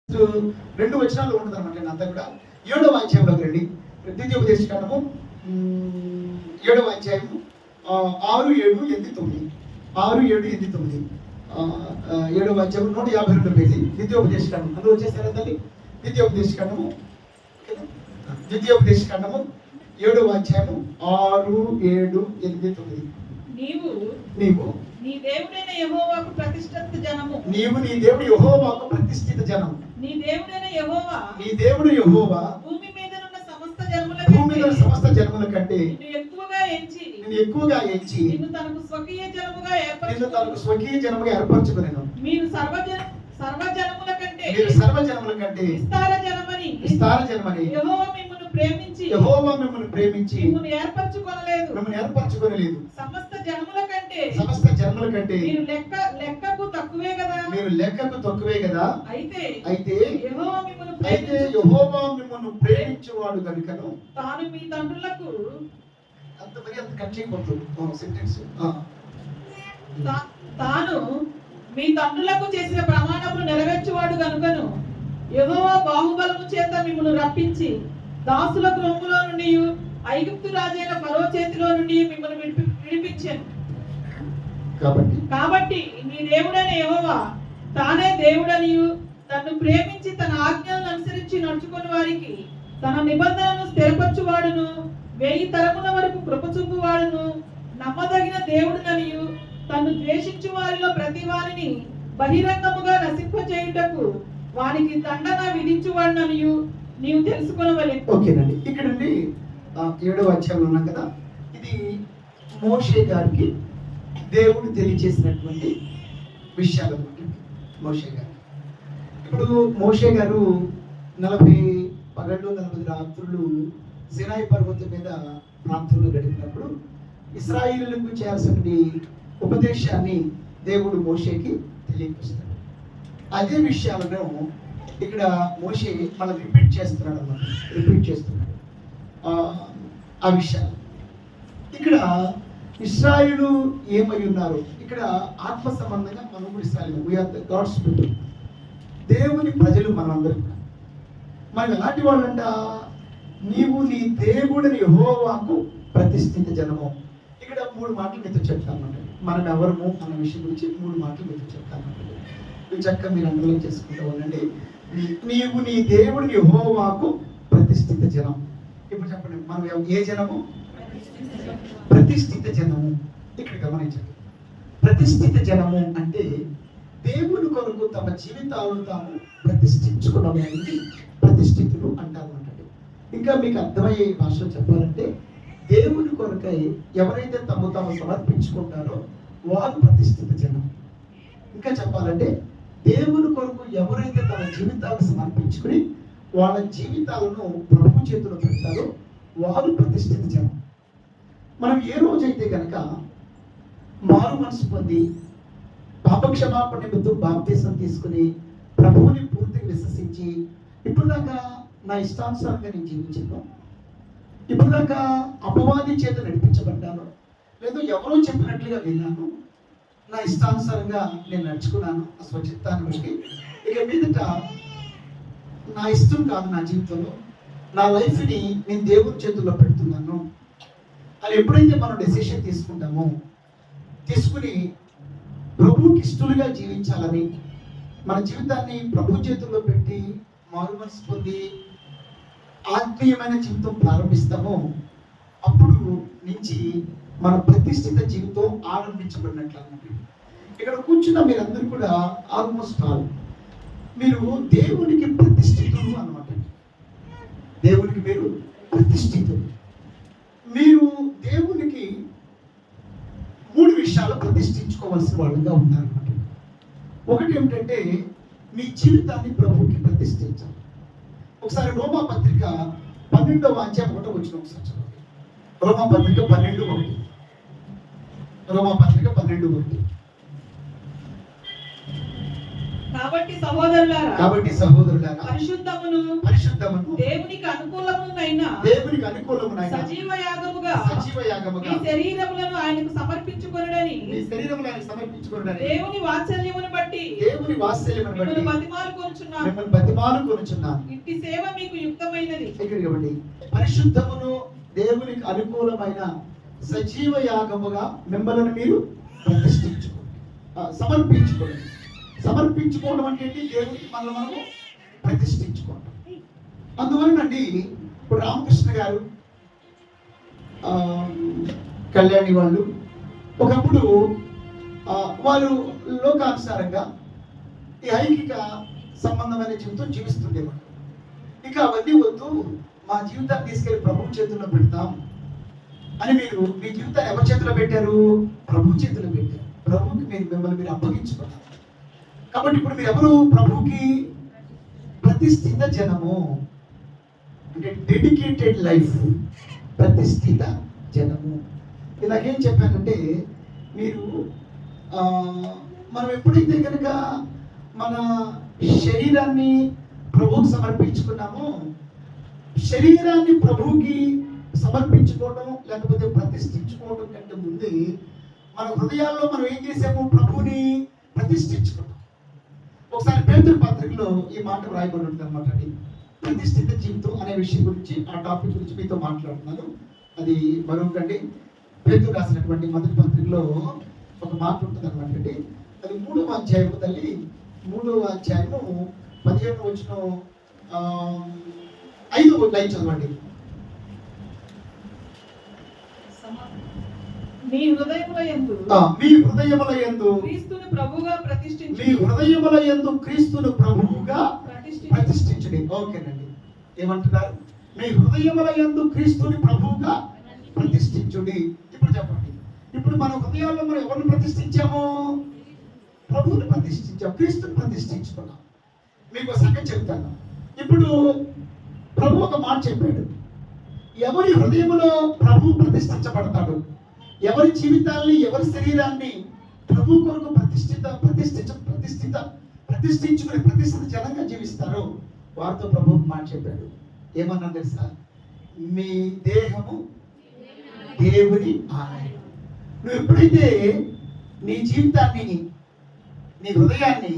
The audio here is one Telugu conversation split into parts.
2 వచనాలు ఉంటుంది అనమాట. అంతా కూడా 7వ అధ్యాయంలోకి రండి. ద్వితీయోపదేశకాండము 7వ అధ్యాయము 6, 7, 8, 9. 6, 7, 8, 9. 7వ అధ్యాయం 152 పేజీ ద్వితీయోపదేశకాండం. అందరూ వచ్చేసారా తల్లి? ద్వితీయోపదేశకాండము 7వ అధ్యాయము 6, 7, 8, 9. నీవు నీ దేవుడైన యెహోవాకు ప్రతిష్ఠిత జనము. నీవు నీ దేవుడు యెహోవాకు ప్రతిష్ఠిత జనము. నీ దేవుడైన యెహోవా నీ దేవుడు యెహోవా భూమి మీద ఉన్న సమస్త జనముల కంటే నిన్ను ఎక్కువగా ఎంచి నిన్ను తనకు స్వకీయ జనముగా ఏర్పరచుకొనెను. మీరు సర్వ జనముల కంటే విస్తార జనమని యెహోవా మిమ్మును ప్రేమించి మిమ్మును ఏర్పరచుకొనలేదు. సమస్త జనముల కంటే మీరు లెక్కకు తక్కువే కదా. అయితే యెహోవా మిమ్మును ప్రేమించువాడు గనుకను తాను మీ తండ్రులకు అంత కట్ చేయకూడదు సెంటెన్స్. తాను మీ తండ్రులకు చేసిన ప్రమాణములు నెరవేర్చువాడు గనుకను యెహోవా బాహుబలము చేత మిమ్మును రప్పించి దాసుల గ్రహములో నుండి ఐగుప్తు రాజైన ఫరో చేతిలో నుండి మిమ్మల్ని విడిపించాను. కాబట్టి నీ దేవుడైన యెహోవా తానే దేవుడనియు తన్ను ప్రేమించి తన ఆజ్ఞలను అనుసరించి నడుచుకుని వారికి తన నిబంధనను స్థిరపరచువాడును 1000 తరముల వరకు కృపచూపువాడును నమ్మదగిన దేవుడుననియు తన్ను ద్వేషించు వారిలో ప్రతి వారిని బహిరంగముగా నశింపచేయుటకు వానికి దండన విధించువాడుననియు నీవు తెలుసుకొనవలెను. ఓకేనండి. ఇక్కడండి 7వ అధ్యాయంలో ఉన్నాం కదా. ఇది మోషే గారికి దేవుడు తెలియచేసినటువంటి విషయాలు అన్నమాట. మోషే గారు ఇప్పుడు మోషే గారు 40 పగళ్ళు 40 రాత్రులు సినాయి పర్వతం మీద ప్రాంతంలో గడిపినప్పుడు ఇశ్రాయేలులకు చేయాల్సిన ఉపదేశాన్ని దేవుడు మోషేకి తెలియపరుస్తాడు. అదే విషయాలను ఇక్కడ మోషే మనం రిపీట్ చేస్తున్నాడు. ఆ విషయాలు ఇక్కడ ఇశ్రాయేలు ఏమై ఉన్నారు, ఇక్కడ ఆత్మ సంబంధంగా మనం కూడా ఇశ్రాయేలు, వీఆర్ ద గాడ్స్ పీపుల్, దేవుని ప్రజలు మనందరం. మనం ఎలాంటి వాళ్ళంట? నీవు నీ దేవుడిని యెహోవాకు ప్రతిష్ఠిత జనము. ఇక్కడ 3 మాటలు మీతో చెప్తామంటే మనం ఎవరము అన్న విషయం గురించి 3 మాటలు మీతో చెప్తామంటే చక్కగా మీరు అండర్లైన్ చేసుకుంటూ ఉండండి. నీవు నీ దేవుడిని యెహోవాకు ప్రతిష్ఠిత జనం. ఇప్పుడు చెప్పండి, మనం ఏ జనము? ప్రతిష్ఠిత జనము. ఇక్కడ గమనించండి, ప్రతిష్ఠిత జనము అంటే దేవుని కొరకు తమ జీవితాలను తాము ప్రతిష్ఠించుకోవడానికి ప్రతిష్ఠితులు అంటారు అన్నట్టు. ఇంకా మీకు అర్థమయ్యే భాషలో చెప్పాలంటే దేవుని కొరకై ఎవరైతే తాము సమర్పించుకుంటారో వారు ప్రతిష్ఠిత జనం. ఇంకా చెప్పాలంటే దేవుని కొరకు ఎవరైతే తమ జీవితాలను సమర్పించుకుని వాళ్ళ జీవితాలను ప్రభు చేతిలో పెడతారో వారు ప్రతిష్ఠిత జనం. మనం ఏ రోజైతే కనుక మారు మనసు పొంది పాపక్షమాపణ నిమిత్తం బాప్తీసం తీసుకుని ప్రభువుని పూర్తిగా విశ్వసించి ఇప్పుడు దాకా నా ఇష్టానుసారంగా నేను జీవించాను, ఇప్పుడు దాకా అపవాది చేత నడిపించబడ్డాను, లేదు ఎవరో చెప్పినట్లుగా విన్నాను, నా ఇష్టానుసారంగా నేను నడుచుకున్నాను ఆ స్వచిత్తాన్ని బట్టి, ఇక మీదట నా ఇష్టం కాదు నా జీవితంలో, నా లైఫ్ని నేను దేవుని చేతుల్లో పెడుతున్నాను అని ఎప్పుడైతే మనం డెసిషన్ తీసుకుని ప్రభువుకి ఇష్టలుగా జీవించాలని మన జీవితాన్ని ప్రభు చేతుల్లో పెట్టి మారు మనసు పొంది ఆత్మీయమైన జీవితం ప్రారంభిస్తామో అప్పుడు నుంచి మన ప్రతిష్ఠిత జీవితం ఆరంభించబడినట్లు అన్నమాట. ఇక్కడ కూర్చున్న మీరందరూ కూడా ఆల్మోస్ట్ మీరు దేవునికి ప్రతిష్ఠితులు అన్నమాట. దేవునికి మీరు ప్రతిష్ఠితులు. మీరు దేవునికి 3 విషయాలు ప్రతిష్ఠించుకోవాల్సిన వాళ్ళుగా ఉన్నారన్నమాట. ఒకటి ఏమిటంటే మీ జీవితాన్ని ప్రభువుకి ప్రతిష్ఠించాలి. ఒకసారి రోమా పత్రిక 12వ అధ్యాయం 1వ వచనం ఒకసారి చదవండి. రోమా పత్రిక 12:1. రోమా పత్రిక 12:1. కాబట్టి సహోదరులారా పరిశుద్ధమును దేవునికి అనుకూలమునైన సజీవ యాగముగా మీ శరీరములను ఆయనకు సమర్పించుకొనుడని దేవుని వాత్సల్యమును బట్టి మిమ్మల్ని బతిమాలుకొనుచున్నాను. ఇట్టి సేవ మీకు యుక్తమైనది. పరిశుద్ధమును దేవునికి అనుకూలమైన సజీవ యాగముగా మిమ్మల్ని మీరు సమర్పించుకోవడం అంటే దేవునికి మనము ప్రతిష్ఠించుకోవడం. అందువలనండి ఇప్పుడు రామకృష్ణ గారు కళ్యాణి వాళ్ళు ఒకప్పుడు వారు లోకానుసారంగా ఈ ఐకిక సంబంధమైన జీవితం జీవిస్తుండేవారు. ఇక అవన్నీ వద్దు, మా జీవితాన్ని తీసుకెళ్లి ప్రభు చేతుల్లో పెడతాం అని మీరు మీ జీవితాన్ని ఎవరి చేతిలో పెట్టారు? ప్రభు చేతిలో పెట్టారు. ప్రభుకి మిమ్మల్ని మీరు అప్పగించుకున్నారు. కాబట్టి ఇప్పుడు మీరు ఎవరు? ప్రభుకి ప్రతిష్ఠిత జనము, అంటే డెడికేటెడ్ లైఫ్, ప్రతిష్ఠిత జనము. ఇలాగేం చెప్పానంటే మీరు మనం ఎప్పుడైతే కనుక మన శరీరాన్ని ప్రభువుకి సమర్పించుకున్నామో, శరీరాన్ని ప్రభువుకి సమర్పించుకోవడం లేకపోతే ప్రతిష్ఠించుకోవడం కంటే ముందే మన హృదయాల్లో మనం ఏం చేసాము? ప్రభువుని ప్రతిష్ఠించుకున్నాం. ఒకసారి పేతురు పత్రికలో ఈ మాట రాయబడి ఉంటుంది అనమాట. ప్రతిష్ఠిత జీవితం అనే విషయం గురించి, ఆ టాపిక్ గురించి మీతో మాట్లాడుతున్నాను. అది మరొకటి పేతురు రాసినటువంటి మొదటి పత్రికలో ఒక మాట ఉంటుంది అనమాట అండి. అది 3వ అధ్యాయము తల్లి 3వ అధ్యాయము 15వ వచనం 5వ లైన్ చదవండి. మీ హృదయములయందు క్రీస్తును ప్రభువుగా ప్రతిష్ఠించుడి. ఓకేనండి, ఏమంటున్నారు? మీ హృదయములయందు క్రీస్తుని ప్రభువుగా ప్రతిష్ఠించుడి. ఇప్పుడు చెప్పండి, ఇప్పుడు మన హృదయాల్లో మనం ఎవరిని ప్రతిష్ఠించాము? ప్రభువుని ప్రతిష్ఠించాం, క్రీస్తుని ప్రతిష్ఠించుకున్నాం. మీకు ఒక సంగతి చెప్తాను. ఇప్పుడు ప్రభు ఒక మాట చెప్పాడు, ఎవరి హృదయంలో ప్రభు ప్రతిష్ఠించబడతాడు, ఎవరి జీవితాన్ని ఎవరి శరీరాన్ని ప్రభు కొరకు ప్రతిష్ఠించుకుని ప్రతిష్ఠిత జనంగా జీవిస్తారో వారితో ప్రభు మాట చెప్పాడు. ఏమన్నా తెలుసా? మీ దేహము దేవుని ఆలయం. నువ్వు ఎప్పుడైతే నీ జీవితాన్ని, నీ హృదయాన్ని,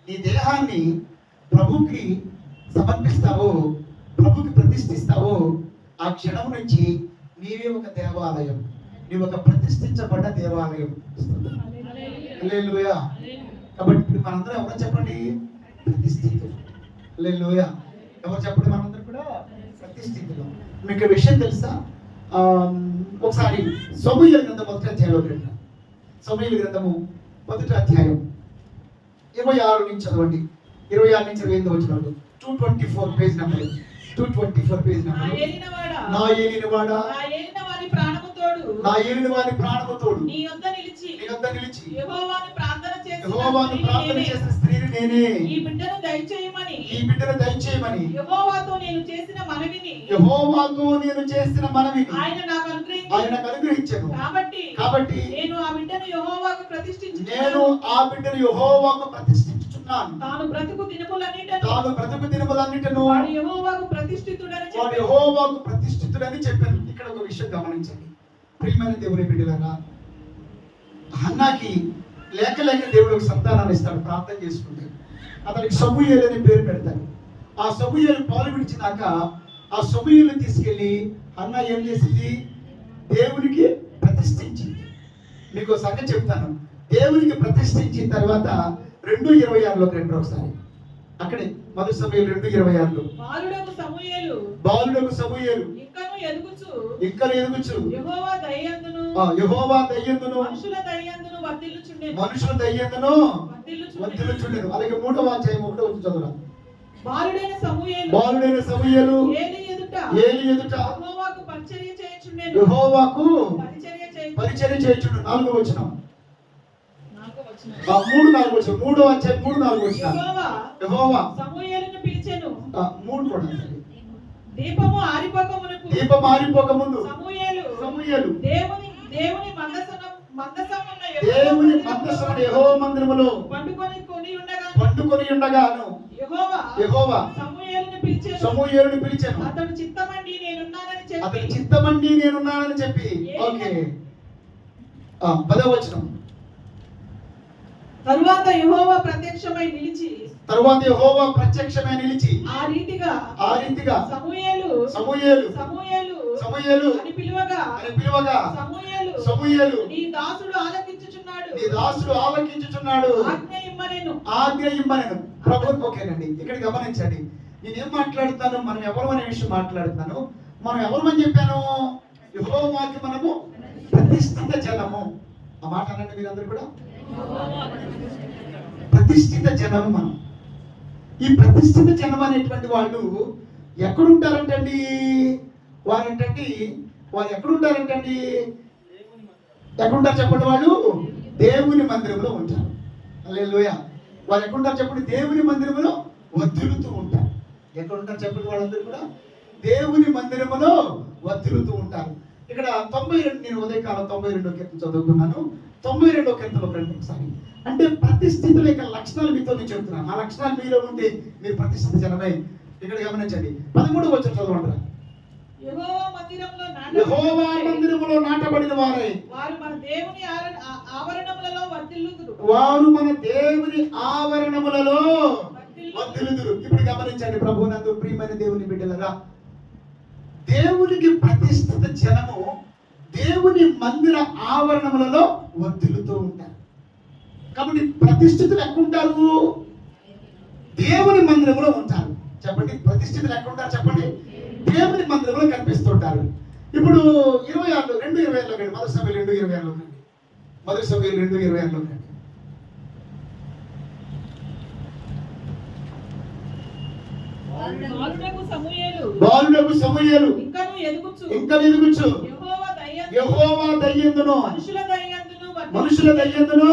నీ దేహాన్ని ప్రభుకి సమర్పిస్తావో, ప్రభుకి ప్రతిష్ఠిస్తావో, ఆ క్షణం నుంచి నీవే ఒక దేవాలయం, నీవు ఒక ప్రతిష్ఠించబడ్డ దేవాలయం. హల్లెలూయా. కాబట్టి ఇప్పుడు మనందరం ఎవరో చెప్పండి? ప్రతిష్ఠితులు. హల్లెలూయా. ఎవరు చెప్పండి? మనందరం కూడా ప్రతిష్ఠితులు. మీకు విషయం తెలుసా? ఒకసారి సమూయేలు గ్రంథం మొదటి అధ్యాయంలో గ్రంథం, సమూయేలు గ్రంథము మొదటి అధ్యాయం 26 నుంచి చదవండి. 26 నుంచి 28 వచనాలు. 224 పేజ్ నెంబర్. 224 page number. నా ఏలినవాడా, నా ఏలిన వారి ప్రాణముతోడు నీ యొద్ద నిలిచి యెహోవాను ప్రార్థన చేసిన స్త్రీని నేనే. ఈ బిడ్డను దయచేయమని యెహోవాతో నేను చేసిన మనవిని ఆయన నాకు అనుగ్రహించాను. కాబట్టి నేను ఆ బిడ్డను యెహోవాకు ప్రతిష్ఠించుచున్నాను. తాను బ్రతుకు దినములన్నిటను వాడు యెహోవాకు ప్రతిష్ఠితుడని చెప్పాను. ఇక్కడ ఒక విషయం గమనించండి ప్రియమైన దేవుని బిడ్డలారా. హన్నాకి లేక దేవుడు ఒక సంతానాన్ని ఇస్తాడు. ప్రార్థన చేసుకుంటే అతనికి సమూయేలు అనే పేరు పెడతాడు. ఆ సమూయేలు పాలు విడిచినాక ఆ సమూయేలు తీసుకెళ్లి హన్నా ఏం చేసింది? దేవునికి ప్రతిష్ఠించింది. మీకు సంగతి చెప్తాను. దేవునికి ప్రతిష్ఠించిన తర్వాత 2:26 రండి ఒకసారి. అక్కడే మొదటి సమూయేలు 2:26 బాలుడకు సమూయేలు ఇంకను ఎదుగుచు యెహోవా దయయందును మనుషుల దయయందును వర్ధిల్లుచుండెను. అలాగే 3వ అధ్యాయం 1వ వచనం చదువుదాం. బాలుడైన సమూయేలు ఏలీ ఎదుట యెహోవాకు పరిచర్య చేయుచుండెను. 4వ వచనం. 3-4 వచనం. 3వ అధ్యాయం 3-4 వచనం. యెహోవా సమూయేలును పిలిచెను. 3 కూడా. దీపము ఆరిపోక ముందు సమూయేలు దేవుని మందసం ఉన్న దేవుని మందసం యెహోవా మందిరములో పండుకొని ఉండగాను యెహోవా సమూయేలును పిలిచెను. అతడు చిత్తమండి నేనున్నానని చెప్పి ఓకే 10వ వచనం. తరువాత యెహోవా ప్రత్యక్షమై నిలిచి ఆ రీతిగా సమూయేలు అని పిలువగా సమూయేలు నీ దాసుడు ఆలకించుచున్నాడు ఆజ్ఞ ఇమ్మనెను. ప్రభు ఓకేనండి, ఇక్కడ గమనించండి, నేనేం మాట్లాడుతాను, మనం ఎవరు అనే విషయం మాట్లాడుతాను. మనం ఎవరమని చెప్పాను? యెహోవాకి మనము ప్రతిష్ఠిత జనము. ఆ మాట అనండి మీరందరూ కూడా. ప్రతిష్ఠిత జనము మనం. ఈ ప్రతిష్ఠిత జనం అనేటువంటి వాళ్ళు ఎక్కడుంటారంటండి? వారు ఎక్కడుంటారంటండి? ఎక్కడుంటారు చెప్పండి? వాళ్ళు దేవుని మందిరంలో ఉంటారు. హల్లెలూయా. వాళ్ళు ఎక్కడుంటారు చెప్పండి? దేవుని మందిరంలో వర్ధిల్లుతూ ఉంటారు. ఎక్కడుంటారు చెప్పండి? వాళ్ళందరూ కూడా దేవుని మందిరములో వర్ధిల్లుతూ ఉంటారు. ఇక్కడ 92, నేను ఉదయకాలం 92వ కీర్తన చదువుకున్నాను. 92వ కీర్తనలో రండి ఒకసారి. అంటే ప్రతిష్ఠితుల యొక్క లక్షణాలు మీతో నేను చెప్తున్నాను. ఆ లక్షణాలు మీలో ఉంటే మీరు ప్రతిష్ఠిత జనమే. ఇక్కడ గమనించండి, 13వ వచనం చదవండి. యెహోవా మందిరములో నాటబడిన వారై వారు మన దేవుని ఆవరణములలో వర్ధిల్లుదురు. ఇప్పుడు గమనించండి ప్రభువునందు ప్రియమైన దేవుని బిడ్డలారా, దేవునికి ప్రతిష్ఠిత జనము దేవుని మందిర ఆవరణములలో వర్ధిల్లుతూ ఉంటారు. కాబట్టి ప్రతిష్ఠితులు ఎక్కడుంటారు? దేవుని మందిరంలో ఉంటారు. చెప్పండి, ప్రతిష్ఠితులు ఎక్కడుంటారు చెప్పండి? దేవుని మందిరంలో కనిపిస్తుంటారు. ఇప్పుడు 2:26 కండి. మొదటి సమయాలు 2:26 కండి. మొదటి సమయాలు 2:26 కండి. బాలుడగు సమూయేలు ఇంకను ఎదుగుచు యెహోవా దయ్యందును మనుషుల దయ్యందును.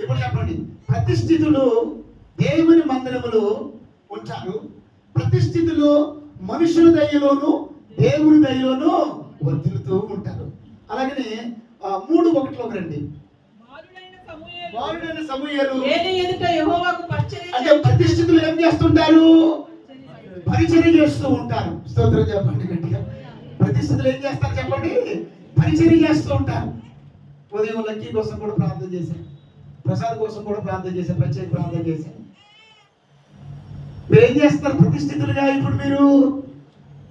ఇప్పుడు చెప్పండి, ప్రతిష్ఠితులు దేవుని మందిరములో ఉంటారు. ప్రతిష్ఠితులు మనుషుల దయలోను దేవుని దయలోను వర్ధిల్లుతూ ఉంటారు. అలాగనే 3:1 రండి. బాలుడైన సమూయేలు అంటే ప్రతిష్ఠితులు ఏం చేస్తుంటారు? పరిచర్య చేస్తూ ఉంటారు. స్తోత్రం చెప్పండి గట్టిగా. ప్రతిష్ఠితులు ఏం చేస్తారు చెప్పండి? పరిచర్య చేస్తూ ఉంటారు. ఉదయం లక్కీ కోసం కూడా ప్రార్థన చేశాను, ప్రసాద్ కోసం కూడా ప్రార్థన చేశాను, ప్రత్యేక ప్రార్థన చేశాను. మీరు ఏం చేస్తారు ప్రతిష్ఠితులుగా? ఇప్పుడు మీరు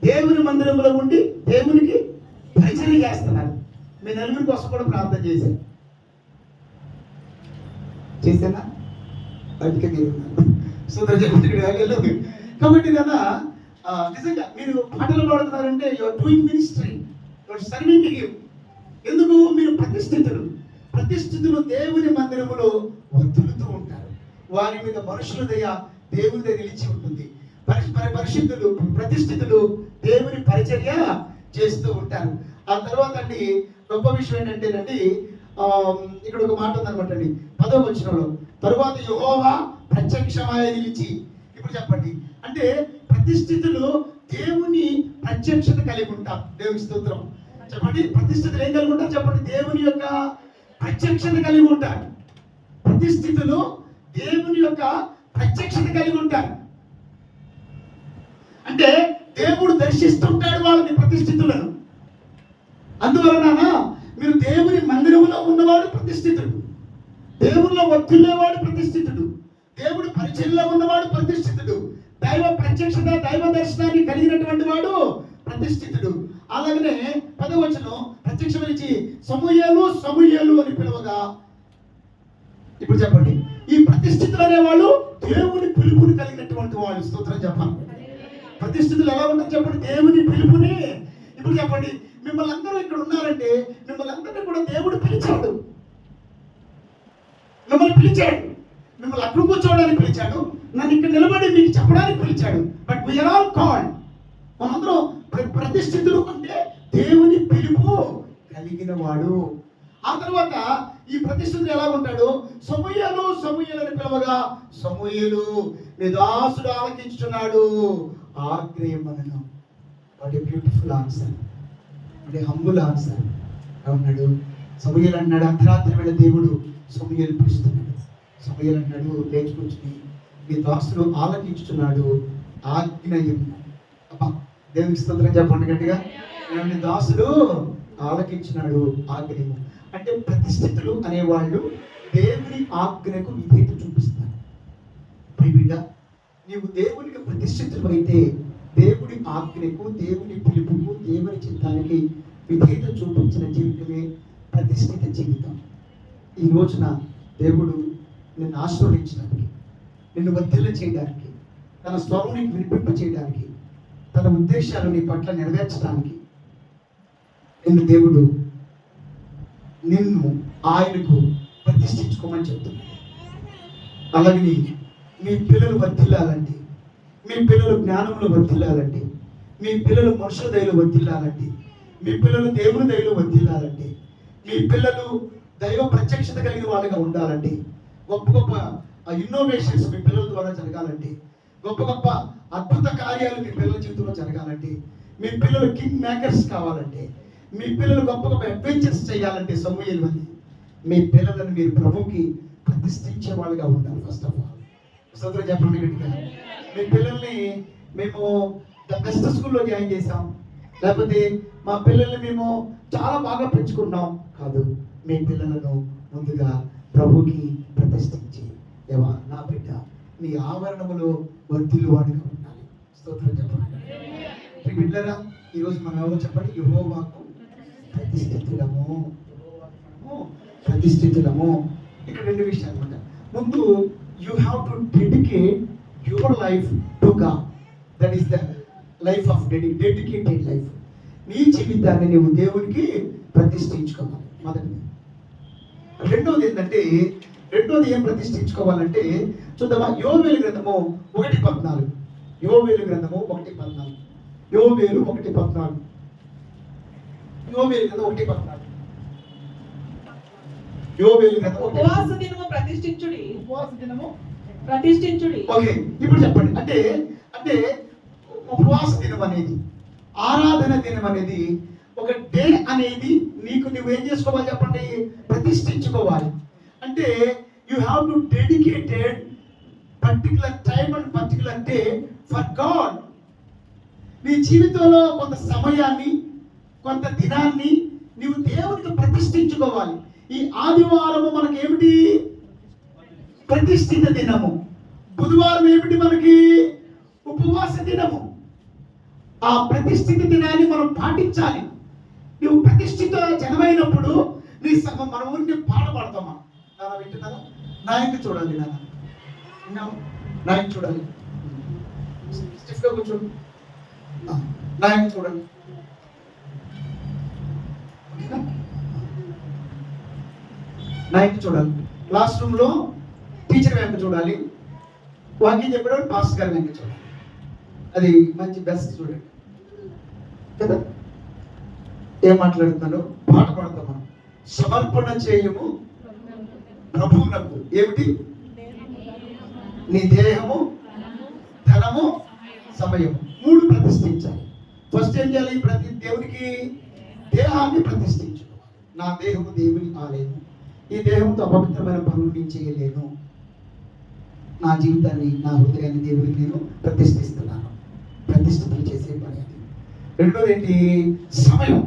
దేవుని మందిరంలో ఉండి దేవునికి పరిచర్య చేస్తున్నారు. మీ నలుగురి కోసం కూడా ప్రార్థన చేశానా? అందుకే మీరు స్తోత్రం చెప్పండి. కాబట్టి కదా నిజంగా మీరు పాటలు పాడుతున్నారంటే you're doing ministry, you're serving him. ఎందుకు? మీరు ప్రతిష్ఠితులు దేవుని మందిరములో వర్ధిల్లుతూ ఉంటారు. వారి మీద మనుషుల దయ దేవుని దయ నిలిచి ఉంటుంది. పరిశుద్ధులు ప్రతిష్ఠితులు దేవుని పరిచర్య చేస్తూ ఉంటారు. ఆ తర్వాత అండి గొప్ప విషయం ఏంటంటేనండి, ఇక్కడ ఒక మాట ఉందన్నమాట అండి 10వ వచనంలో, తరువాత యెహోవా ప్రత్యక్షమై నిలిచి. ఇప్పుడు చెప్పండి, అంటే ప్రతిష్ఠితులు దేవుని ప్రత్యక్షత కలిగి ఉంటారు. దేవుని స్తోత్రం చెప్పండి. ప్రతిష్ఠితులు ఏం కలిగి ఉంటారు చెప్పండి? దేవుని యొక్క ప్రత్యక్షత కలిగి ఉంటారు. ప్రతిష్ఠితులు దేవుని యొక్క ప్రత్యక్షత కలిగి ఉంటారు. అంటే దేవుడు దర్శిస్తుంటాడు వాళ్ళని, ప్రతిష్ఠితులను. అందువలన మీరు దేవుని మందిరంలో ఉన్నవాడు ప్రతిష్ఠితుడు, దేవునిలో వర్ధిల్లేవాడు ప్రతిష్ఠితుడు, దేవుడి పరిచయంలో ఉన్నవాడు ప్రతిష్ఠితుడు, దైవ ప్రత్యక్షత దైవ దర్శనాన్ని కలిగినటువంటి వాడు ప్రతిష్ఠితుడు. అలాగనే 10వ వచనం, ప్రత్యక్షమిచ్చి సమూయేలు అని పిలవగా. ఇప్పుడు చెప్పండి, ఈ ప్రతిష్ఠితులు అనేవాళ్ళు దేవుని పిలుపుని కలిగినటువంటి వాళ్ళు. స్తోత్రం చెప్పాలి. ప్రతిష్ఠితులు ఎలా ఉంటుంది చెప్పండి? దేవుని పిలుపుని. ఇప్పుడు చెప్పండి, మిమ్మల్ని అందరూ ఇక్కడ ఉన్నారంటే మిమ్మల్ని అందరినీ కూడా దేవుడు పిలిచాడు. మిమ్మల్ని అక్కడ కూర్చోవడానికి పిలిచాడు, నన్ను ఇక్కడ నిలబడి మీకు చెప్పడానికి పిలిచాడు. But we're all called. మనందరం ప్రతిష్ఠితులు అంటే దేవుని పిలుపు కలిగిన వాడు. ఆ తర్వాత ఈ ప్రతిష్ఠితులు ఎలా ఉంటాడు? సమూయేలు అని పిలవగా, సమూయేలు నీ దాసుడు ఆలకించుచున్నాడు ఆజ్ఞయమనను. What a beautiful answer, what a humble answer. అన్నాడు, సమూయేలు అన్నాడు, అర్ధరాత్రి వేళ దేవుడు సమూయేలు పిలుస్తున్నాడు. సమూయేలు అన్నాడు, లేచి కూర్చుని నీ దాసుడు ఆలకించుతున్నాడు, ఆజ్ఞ ఇమ్ము. అబ్బా, దేవునికి స్తోత్రం చెప్పండి గట్టిగా. నీ దాసుడు ఆలకించినాడు, ఆజ్ఞ ఇమ్ము. అంటే ప్రతిష్ఠితులు అనేవాళ్ళు దేవుని ఆజ్ఞకు విధేయత చూపిస్తారు. బిడ్డ, నీవు దేవునికి ప్రతిష్ఠితులు అయితే దేవుడి ఆజ్ఞకు, దేవుని పిలుపుకు, దేవుని చిత్తానికి విధేయత చూపించిన జీవితమే ప్రతిష్ఠిత జీవితం. ఈ రోజున దేవుడు నిన్ను ఆశీర్వదించడానికి, నిన్ను వర్ధిల్ల చేయడానికి, తన స్వరం నీకు వినిపింప చేయడానికి, తన ఉద్దేశాలు నీ పట్ల నెరవేర్చడానికి నిన్ను ఆయనకు ప్రతిష్ఠించుకోమని చెప్తున్నాడు. అలాగే మీ పిల్లలు వర్ధిల్లాలంటే, మీ పిల్లలు జ్ఞానంలో వర్ధిల్లాలంటే, మీ పిల్లలు మనుషుల దయలో వర్ధిల్లాలంటే, మీ పిల్లలు దేవుని దయలో వర్ధిల్లాలంటే, మీ పిల్లలు దైవ ప్రత్యక్షత కలిగిన వాళ్ళగా ఉండాలంటే, గొప్ప గొప్ప ఇన్నోవేషన్స్ మీ పిల్లల ద్వారా జరగాలంటే, గొప్ప గొప్ప అద్భుత కార్యాలు మీ పిల్లల జీవితంలో జరగాలంటే, మీ పిల్లలు కింగ్ మేకర్స్ కావాలంటే, మీ పిల్లలు గొప్ప గొప్ప అడ్వెంచర్స్ చేయాలంటే, సమూయేలు అని మీ పిల్లలను మీరు ప్రభుకి ప్రతిష్ఠించే వాళ్ళుగా ఉండాలి. ఫస్ట్ ఆఫ్ ఆల్ స్తోత్రం చెప్పండి గట్టిగా. మీ పిల్లల్ని మేము ద బెస్ట్ స్కూల్లో జాయిన్ చేసాం, లేకపోతే మా పిల్లల్ని మేము చాలా బాగా పెంచుకున్నాం కాదు. మీ పిల్లలను ముందుగా ప్రభుకి ప్రతిష్ఠించి, దేవా నా బిడ్డ నీ ఆవరణములో వర్ధిల్లువాడిగా ఉండాలి. స్తోత్రం చెప్పండి బిడ్డరా. ఈరోజు మనం ఎవరో చెప్పండి, యెహోవాకు ప్రతిష్ఠితులము, ప్రతిష్ఠితులము. ఇక్కడ రెండు విషయాలు అన్నమాట. ముందు you have to dedicate your life to God. That is the life of dedicated life. నీ జీవితాన్ని నువ్వు దేవునికి ప్రతిష్ఠించుకోవాలి మొదటిది. రెండోది ఏంటంటే, ఏం ప్రతిష్ఠించుకోవాలంటే చూద్దామా, యోవేలు గ్రంథము 1:14. యోవేలు గ్రంథము 1:14. యోవేలు 1:14. యోవేలు గ్రంథం 1:14. యోవేలు గ్రంథం ఉపవాస దినము ప్రతిష్ఠించుడి. ఉపవాస దినము ప్రతిష్ఠించుడి. ఓకే, ఇప్పుడు చెప్పండి. అంటే ఉపవాస దినం అనేది, ఆరాధన దినం అనేది, ఒక డే అనేది నీకు నువ్వేం చేసుకోవాలి చెప్పండి, ప్రతిష్ఠించుకోవాలి. అంటే you have to dedicated particular time and particular day for God. నీ జీవితంలో కొంత సమయాన్ని, కొంత దినాన్ని నీవు దేవునికి ప్రతిష్ఠించుకోవాలి. ఈ ఆదివారము మనకి ఏమిటి, ప్రతిష్ఠిత దినము. బుధవారం ఏమిటి మనకి, ఉపవాస దినము. ఆ ప్రతిష్ఠిత దినాన్ని మనం పాటించాలి. నువ్వు ప్రతిష్ఠిత జనమైనప్పుడు నీ మన ఊరికి పాట పాడతామా నాన్న, వింటున్నారా? నాయకు చూడాలి నాన్న, నాయకు చూడాలి, స్టిఫ్గా కూర్చోండి, నాయకు చూడండి. నాయకు చూడాలి. క్లాస్ రూమ్లో టీచర్ వెంక చూడాలి, వాక్యం చెప్పేటప్పుడు పాస్టర్ గారి వెంక చూడాలి. అది మంచి బెస్ట్ చూడండి కదా. ఏం మాట్లాడుతున్నాను, పాట పాడతాం మనం. సమర్పణ చేయము ప్రభువునకు. ఏమిటి, నీ దేహము, ధనము, సమయము, 3 ప్రతిష్ఠించాలి. ఫస్ట్ ఏం చేయాలి, ప్రతి దేవునికి దేహాన్ని ప్రతిష్ఠించుకోవాలి. నా దేహము దేవుని ఆలయము, ఈ దేహంతో అపవిత్రమైన పనులు నేను చేయలేను. నా జీవితాన్ని, నా హృదయాన్ని దేవునికి నేను ప్రతిష్ఠిస్తున్నాను. ప్రతిష్ఠితులు చేసే పని అది. రెండోది ఏంటి, సమయం.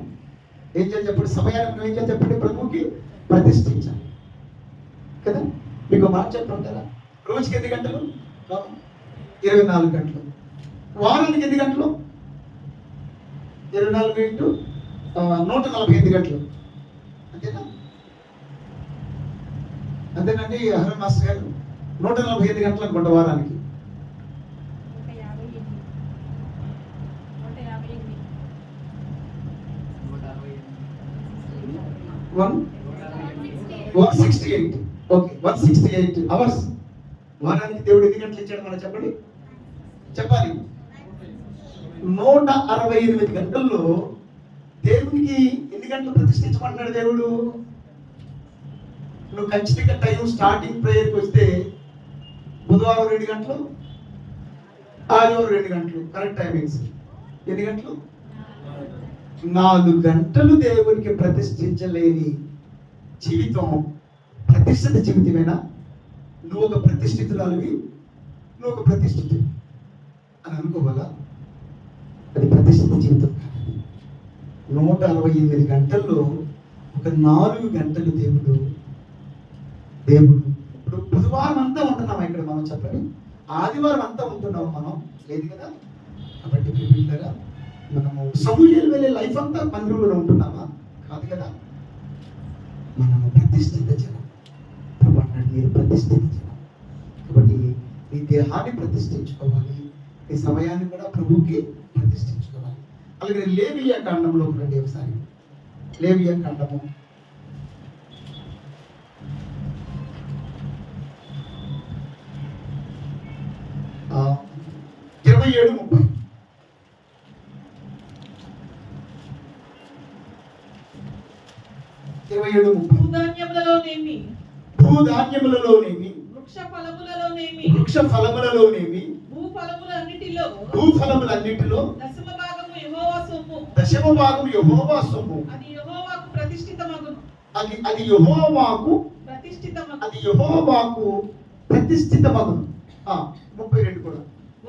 ఏం చేయాలి చెప్పండి, సమయాన్ని నువ్వు ఏం చేయాలి చెప్పండి, ప్రభువుకి ప్రతిష్ఠించాలి కదా. మీకు మాట చెప్పండి కదా, రోజుకి 8 గంటలు, 24 గంటలు. వారానికి 8 గంటలు, 24 ఇంటూ 145 గంటలు. అంతేనా? అంతేనండి హరి మాస్టర్ గారు, 145 గంటలు అనుకుంటా వారానికి. 168. Okay, 168 hours. వారానికి దేవుడు ఎన్ని గంటలు ఇచ్చాడు మనం చెప్పండి, చెప్పాలి. 168 గంటల్లో దేవునికి ఎన్ని గంటలు ప్రతిష్ఠించమంటున్నాడు దేవుడు. నువ్వు ఖచ్చితంగా టైం స్టార్టింగ్ ప్రేయర్కి వస్తే బుధవారం 2 గంటలు, ఆదివారం 2 గంటలు, కరెక్ట్ టైమింగ్స్. ఎన్ని గంటలు, 4 గంటలు దేవునికి ప్రతిష్ఠించలేని జీవితం ప్రతిష్ఠిత జీవితమేనా? నువ్వు ఒక ప్రతిష్ఠితురాలివి, నువ్వు ఒక ప్రతిష్ఠితుడు అని అనుకోవాలా? అది ప్రతిష్ఠిత జీవితం కాదు. 168 గంటల్లో ఒక 4 గంటలు దేవుడు ఇప్పుడు బుధవారం అంతా ఉంటున్నామా ఇక్కడ మనం? చెప్పండి, ఆదివారం అంతా ఉంటున్నాము మనం? లేదు కదా. కాబట్టి పిల్లలుగా మనము సమూహలు వెళ్ళే లైఫ్ అంతా మందిరంలో ఉంటున్నామా? కాదు కదా. మనము ప్రతిష్ఠిత జనం. ప్రభు అన్నాడు, మీరు ప్రతిష్ఠిత జనం. కాబట్టి నీ దేహాన్ని ప్రతిష్ఠించుకోవాలి, నీ సమయాన్ని కూడా ప్రభువుకి ప్రతిష్ఠించుకోవాలి. అలాగే లేవియా కాండంలో రండి ఒకసారి. లేవియా కాండము 27:30. భూధాన్యములలోనేమి వృక్ష ఫలములలోనేమి భూఫలములన్నిటిలో దశమ భాగము యెహోవా సొమ్ము. అది యెహోవాకు ప్రతిష్ఠితమగును. అది యెహోవాకు ప్రతిష్ఠితమగును. 32 కూడా.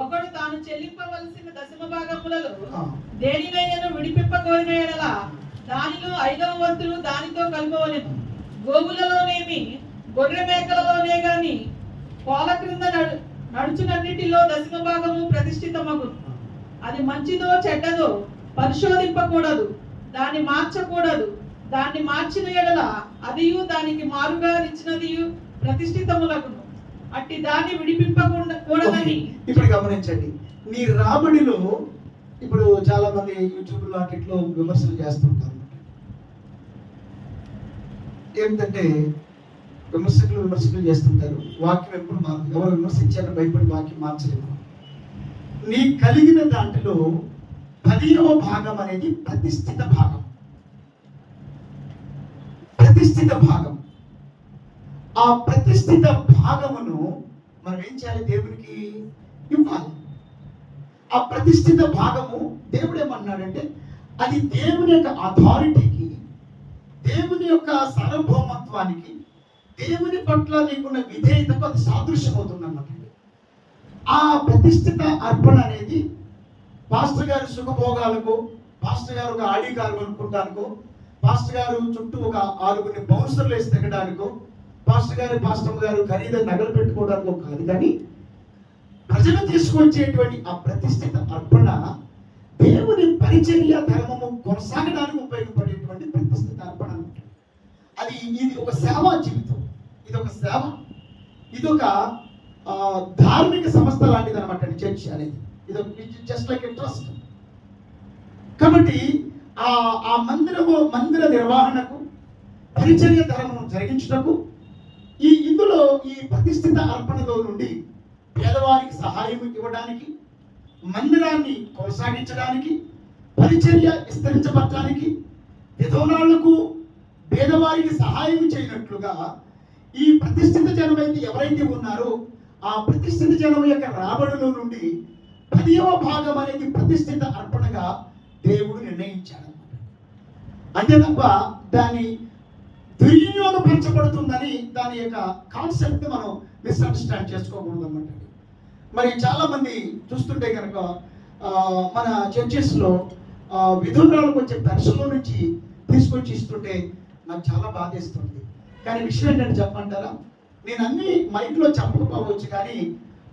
ఒకడు తాను చెల్లింపవలసిన దశమ భాగములలో దేనినైనా విడిపింపకోరిన యెడల దానిలో 5వ వంతును దానితో కలుపవలెను. గోవులలోనేమి గొర్రె మేకలలోనే గాని కోల క్రింద నడుచునన్నిటిలో దశమ భాగము ప్రతిష్ఠితమగును. అది మంచిదో చెడ్డదో పరిశోధింపకూడదు, దాన్ని మార్చకూడదు. దాన్ని మార్చిన యెడల అదియు దానికి మారుగా ఇచ్చినదియు ప్రతిష్ఠితములగును. అట్టి దాన్ని విడిపింపకూడదని. ఇప్పుడు గమనించండి, నీ రాబడిలో ఇప్పుడు చాలా మంది యూట్యూబ్ లో అట్లా విమర్శలు చేస్తుంటారు. ఏంటంటే విమర్శకులు చేస్తుంటారు. వాక్యం ఎప్పుడు మారు, ఎవరు విమర్శించారని భయపడి వాక్యం మార్చలేము. నీ కలిగిన దాంట్లో 10వ భాగం అనేది ప్రతిష్ఠిత భాగం. ఆ ప్రతిష్ఠిత భాగమును మనం ఏం చేయాలి? దేవునికి ఇవ్వాలి. ఆ ప్రతిష్ఠిత భాగము దేవుడు ఏమన్నాడంటే అది దేవుని యొక్క అథారిటీకి, దేవుని యొక్క సార్వభౌమత్వానికి, దేవుని పట్ల నీకున్న విధేయతకు అది సాదృశ్యం అవుతుంది అన్నమాట. ఆ ప్రతిష్ఠిత అర్పణ అనేది పాస్టర్ గారి సుఖభోగాలకు, పాస్టర్ గారు ఒక ఆడి కారు కొనుక్కుంటానికో, పాస్టర్ గారు చుట్టూ ఒక 6 బౌన్సర్లు వేసి తిరగడానికో, పాస్టర్ గారు ఖరీదైన నగలు పెట్టుకోవడానికో కాదు. కానీ ప్రజలు తీసుకొచ్చేటువంటి ఆ ప్రతిష్ఠిత అర్పణ దేవుని పరిచర్య ధర్మము కొనసాగడానికి ఉపయోగపడేటువంటి ప్రతిష్ఠిత అర్పణ అనమాట. ఇది ఒక సేవా జీవితం, ఇది ఒక సేవ, ఇది ఒక ధార్మిక సంస్థ లాంటిది అనమాట. చర్చ్ అనేది ఇది జస్ట్ లైక్ ఎ ట్రస్ట్. కాబట్టి ఆ మందిర నిర్వహణకు, పరిచర్య ధర్మం జరిగించుటకు, ఇందులో ఈ ప్రతిష్ఠిత అర్పణలో నుండి పేదవారికి సహాయం ఇవ్వడానికి, మందిరాన్ని కొనసాగించడానికి, పరిచర్య విస్తరించబడటానికి, విధవరాళ్లకు పేదవారికి సహాయం చేయనట్లుగా ఈ ప్రతిష్ఠిత జనం అయితే ఎవరైతే ఉన్నారో ఆ ప్రతిష్ఠిత జనం యొక్క రాబడిలో నుండి 10వ భాగం అనేది ప్రతిష్ఠిత అర్పణగా దేవుడు నిర్ణయించాడు. అంతే తప్ప దాన్ని దుర్వినియోగపరచబడుతుందని దాని యొక్క కాన్సెప్ట్ మనం మిస్అండర్స్టాండ్ చేసుకోకూడదు అన్నమాట. మరి చాలా మంది చూస్తుంటే కనుక మన చర్చెస్లో విధురాలకు వచ్చే పెన్షన్లో నుంచి తీసుకొచ్చి ఇస్తుంటే నాకు చాలా బాధేస్తుంది. కానీ విషయం ఏంటంటే చెప్పమంటారా, నేను అన్ని మైక్లో చెప్పకపోవచ్చు, కానీ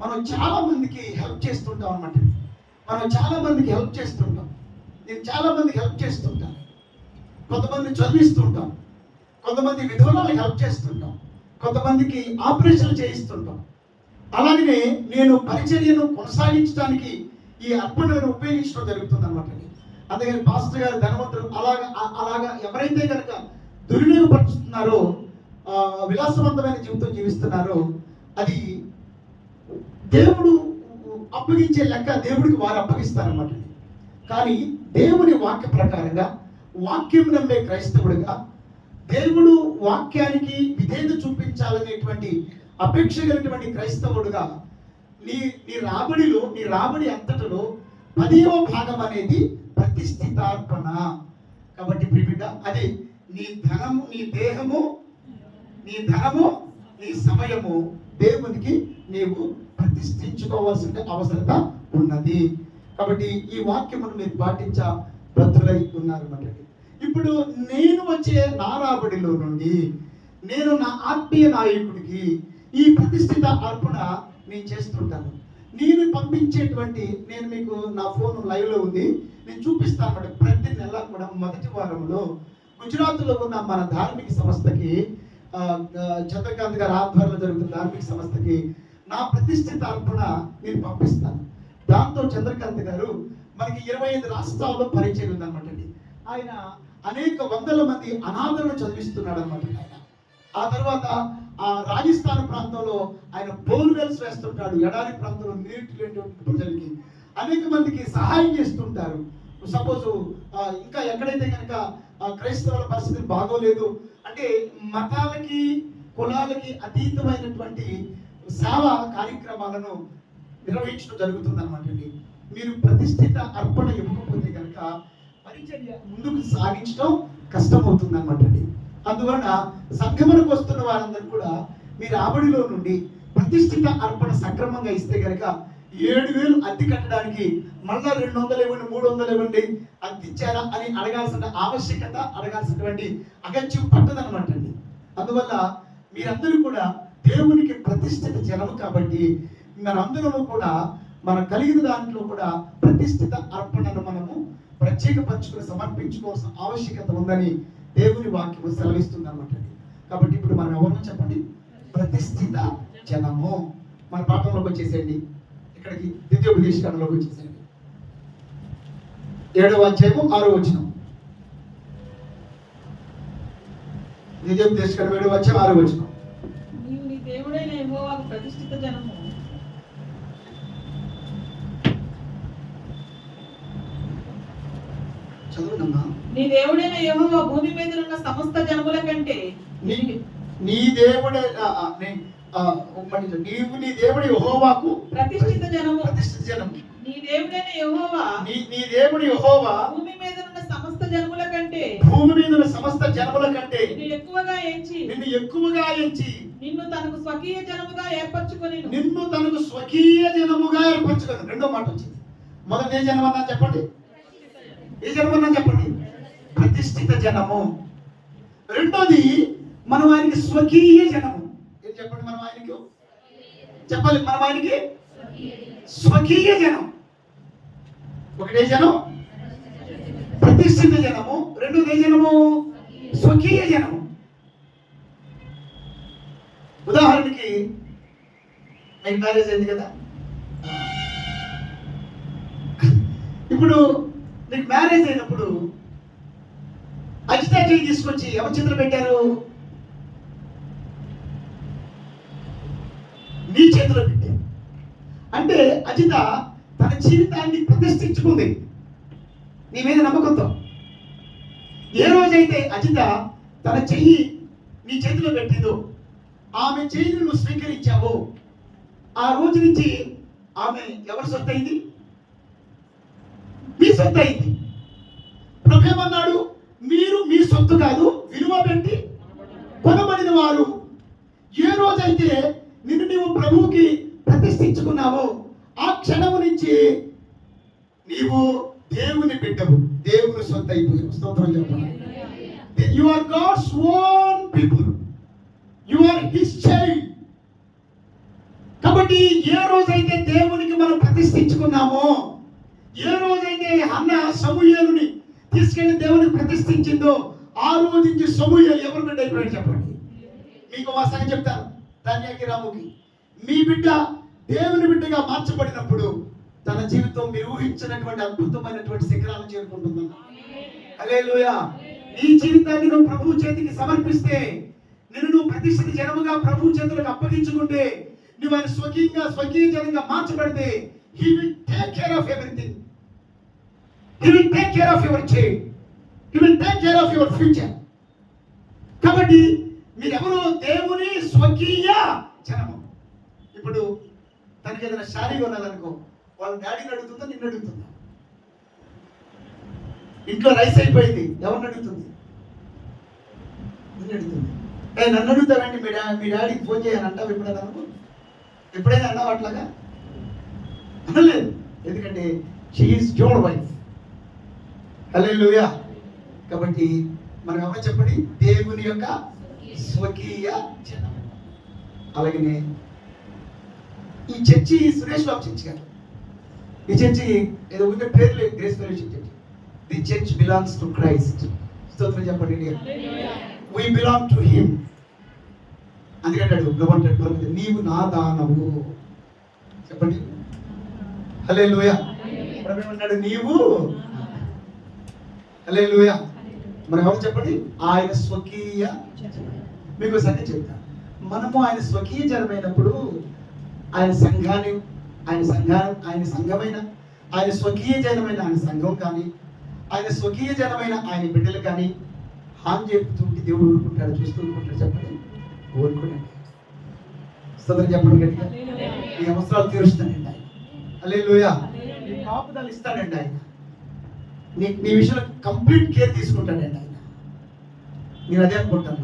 మనం చాలా మందికి హెల్ప్ చేస్తుంటాం అన్నమాట. నేను చాలా మందికి హెల్ప్ చేస్తుంటాను. కొంతమంది చదివిస్తుంటాం, కొంతమంది విధవరాలకు హెల్ప్ చేస్తుంటాం, కొంతమందికి ఆపరేషన్లు చేయిస్తుంటాం. అలాగనే నేను పరిచర్యను కొనసాగించడానికి ఈ అర్పణలను ఉపయోగించడం జరుగుతుంది అనమాట. అందుకని పాస్టర్ గారు ధనవంతులు అలాగా ఎవరైతే కనుక దుర్వినియోగపరుస్తున్నారో, విలాసవంతమైన జీవితం జీవిస్తున్నారో, అది దేవుడు అప్పగించే లెక్క దేవుడికి వారు అప్పగిస్తారన్నమాట. కానీ దేవుని వాక్య ప్రకారంగా, వాక్యం నమ్మే క్రైస్తవుడిగా, దేవుడు వాక్యానికి విధేయత చూపించాలనేటువంటి అపేక్ష కలిగినటువంటి క్రైస్తవుడుగా నీ రాబడి అంతటిలో 10వ భాగం అనేది ప్రతిష్ఠితార్పణ. కాబట్టి ప్రియబిడ్డ, అది నీ ధనము, నీ దేహము, నీ ధనము, నీ సమయము దేవునికి నీవు ప్రతిష్ఠించుకోవాల్సిన అవసరత ఉన్నది. కాబట్టి ఈ వాక్యమును మీరు పాటించ బద్ధులై ఉన్నారన్నమాట. ఇప్పుడు నేను వచ్చే నా రాబడిలో నుండి నేను నా ఆత్మీయ నాయకుడికి ఈ ప్రతిష్ఠిత అర్పణ నేను చేస్తుంటాను. నేను పంపించేటువంటి, నేను మీకు నా ఫోన్ లైవ్లో ఉంది, నేను చూపిస్తాను అన్నమాట. ప్రతి నెల కూడా మొదటి వారంలో గుజరాత్లో ఉన్న మన ధార్మిక సంస్థకి, చంద్రకాంత్ గారి ఆధ్వర్యంలో జరుగుతున్న ధార్మిక సంస్థకి నా ప్రతిష్ఠిత అర్పణ నేను పంపిస్తాను. దాంతో చంద్రకాంత్ గారు మనకి 25 రాష్ట్రాల్లో పరిచయం ఉందన్నమాట అండి. ఆయన అనేక వందల మంది అనాథలను చదివిస్తున్నాడు అనమాట ఆయన. ఆ తర్వాత ఆ రాజస్థాన్ ప్రాంతంలో ఆయన బోర్వెల్స్ వేస్తుంటాడు. ఎడారి ప్రాంతంలో నీటి లేనటువంటి ప్రజలకి అనేక మందికి సహాయం చేస్తుంటారు. సపోజ్ ఇంకా ఎక్కడైతే కనుక క్రైస్తవుల పరిస్థితి బాగోలేదు అంటే మతాలకి కులాలకి అతీతమైనటువంటి సేవా కార్యక్రమాలను నిర్వహించడం జరుగుతుంది అనమాట అండి. మీరు ప్రతిష్ఠిత అర్పణ ఇవ్వకపోతే కనుక పరిచర్య ముందుకు సాగించడం కష్టమవుతుంది అనమాట అండి. అందువలన సంఘములకు వస్తున్న వారందరూ కూడా మీరు ఆబడిలో నుండి ప్రతిష్ఠిత అర్పణ సక్రమంగా ఇస్తే కనుక 7,000 అద్దె కట్టడానికి మళ్ళా 200 ఇవ్వండి, 300 ఇవ్వండి, అద్దె ఇచ్చారా అని అడగాల్సిన ఆవశ్యకత, అడగాల్సినటువంటి అగత్యం పట్టదనమాట అండి. అందువల్ల మీరందరూ కూడా దేవునికి ప్రతిష్ఠిత జనము కాబట్టి మనందరము కూడా మనం కలిగిన దాంట్లో కూడా ప్రతిష్ఠిత అర్పణను మనము ప్రత్యేకపరచుకుని సమర్పించుకోవాల్సిన ఆవశ్యకత ఉందని దేవుని వాక్యము సెలవిస్తుంది అనమాట. కాబట్టి ఇప్పుడు మనం ఎవరో చెప్పండి, ప్రతిష్ఠిత జనము. మన పాఠంలోకి వచ్చేసేయండి, ఇక్కడికి ద్వితీయోపదేశకాండంలోకి వచ్చేసేయండి. 7వ అధ్యాయము 6వ వచనం. ద్వితీయోపదేశకాండం 7వ అధ్యాయం 6వ వచనం. నీవు నీ దేవుడైన యెహోవాకు ప్రతిష్ఠిత జనము. చదువునమ్మా. నీ దేవుడైన యెహోవా భూమి మీద ఉన్న సమస్త జనముల కంటే నీ దేవుడే నీవు నీ దేవుడి యెహోవాకు ప్రతిష్ఠిత జనము. ప్రతిష్ఠిత జనము. నీ దేవుడైన యెహోవా నీ దేవుడి యెహోవా భూమి మీద ఉన్న సమస్త జనముల కంటే భూమి మీద ఉన్న సమస్త జనముల కంటే నిన్ను ఎక్కువగా ఎంచి నిన్ను తనకు స్వకీయ జనముగా ఏర్పరచుకొని రెండో మాట వచ్చింది. మొదటి ఏ జనం అన్నా చెప్పండి, ఏ జనం అన్నా చెప్పండి, ప్రతిష్ఠిత జనము. రెండోది మనం ఆయనకి స్వకీయ జనము. ఏం చెప్పండి, మనం ఆయనకి చెప్పాలి, మనం ఆయనకి స్వకీయ జనం. ఒకటే జనం ప్రతిష్ఠిత జనము, రెండోది ఏ జనము, స్వకీయ జనము. ఉదాహరణకి మీకు మ్యారేజ్ అయింది కదా, ఇప్పుడు నీకు మ్యారేజ్ అయినప్పుడు అజిత చేయి తీసుకొచ్చి ఎవరి చేతులు పెట్టారు, నీ చేతిలో పెట్టారు. అంటే అజిత తన జీవితాన్ని ప్రతిష్ఠించుకుంది నీ మీద నమ్మకంతో. ఏ రోజైతే అజిత తన చెయ్యి నీ చేతిలో పెట్టిందో, ఆమె చెయ్యిని నువ్వు స్వీకరించావో, ఆ రోజు నుంచి ఆమె ఎవరి సొత్తు అయింది, మీ సొత్తు అయింది. ప్రభు ఏమన్నాడు, మీరు మీ సొత్తు కాదు, విలువ పెట్టి కొనబడిన వారు. ఏ రోజైతే నిన్ను నీవు ప్రభువుకి ప్రతిష్ఠించుకున్నావో ఆ క్షణము నుంచి నీవు దేవుని బిడ్డవు, దేవుని సొత్తు అయిపోయావు. స్తోత్రం చెప్పండి. You are God's own people, you are his child. కాబట్టి ఏ రోజైతే దేవునికి మనం ప్రతిష్ఠించుకున్నామో, ఏ రోజైతే హన్న సమూయేలుని తీసుకెళ్లి దేవునికి ప్రతిష్ఠించిందో, ఆ రోజు నుంచి సమూయేలు ఎవరు బిడ్డ అయిపోయాడు చెప్పండి. మీకు మా సంగతి చెప్తాను. ధాన్యాకి రాముకి మీ బిడ్డ దేవుని బిడ్డగా మార్చబడినప్పుడు తన జీవితం మీరు ఊహించినటువంటి అద్భుతమైనటువంటి శిఖరాలను చేరుకుంటుంది. హల్లెలూయా. నీ జీవితాన్ని నువ్వు ప్రభు చేతికి సమర్పిస్తే, నువ్వు ప్రతిష్ఠిత జనముగా ప్రభు చేతులకు అప్పగించుకుంటే, నువ్వు ఆయన స్వకీయ జనంగా మార్చబడితే, he will take care of everything. He will take care of your child. He will take care of your future. కాబట్టి మీరెవరు దేవుని స్వకీయ జనము. ఇప్పుడు తనకి ఏదైనా శారీ కొనాలనుకో, వాళ్ళ డాడీని అడుగుతుందా, నిన్ను అడుగుతుందా? ఇంట్లో రైస్ అయిపోయింది, ఎవరిని అడుగుతుంది? నిన్ను అడుగుతుంది. నన్ను అడుగుతావండి మీ డాడీకి ఫోన్ చేయని అంటావు ఎప్పుడైనా అనుకో? ఎప్పుడైనా అన్నావు అట్లాగా? అనలేదు. ఎందుకంటే షీఈస్ యువర్ వైఫ్. హల్లెలూయా. కాబట్టి మనం ఎవరు చెప్పండి? దేవుని యొక్క స్వకీయ జనం. అలాగనే ఈ చర్చి సురేష్ బాబు చర్చి గారు, ఈ చర్చి ఏదో ఉండే పేర్లు grace fellowship church. The church belongs to Christ. స్తోత్రం చెప్పండి. we belong to him. అందుకంటాడు ప్రభువు, నీవు నా దానవు. చెప్పండి హల్లెలూయా. ప్రభు ఏమన్నాడు? నీవు. హల్లెలూయా. మరి ఎవరు చెప్పండి? ఆయన స్వకీయ. మీకు సంగతి చెప్తాను. మనము ఆయన స్వకీయ జనమైనప్పుడు ఆయన సంఘమైన ఆయన స్వకీయ జనమైన ఆయన సంఘం కానీ, ఆయన స్వకీయ జనమైన ఆయన బిడ్డలు కానీ హాని చెప్తుంటే దేవుడు ఊరుకుంటాడు, చూస్తూ ఊరుకుంటాడు. చెప్పండి, ఊరుకోండి. స్తోత్రం చెప్పండి గట్టిగా. ఈ అవసరాలు తీరుస్తానండి ఆయన. హల్లెలూయా. నీ కాపుదలు ఇస్తాడండి ఆయన. నీ విషయంలో కంప్లీట్ కేర్ తీసుకుంటాడండి ఆయన. నేను అదే అనుకుంటాను.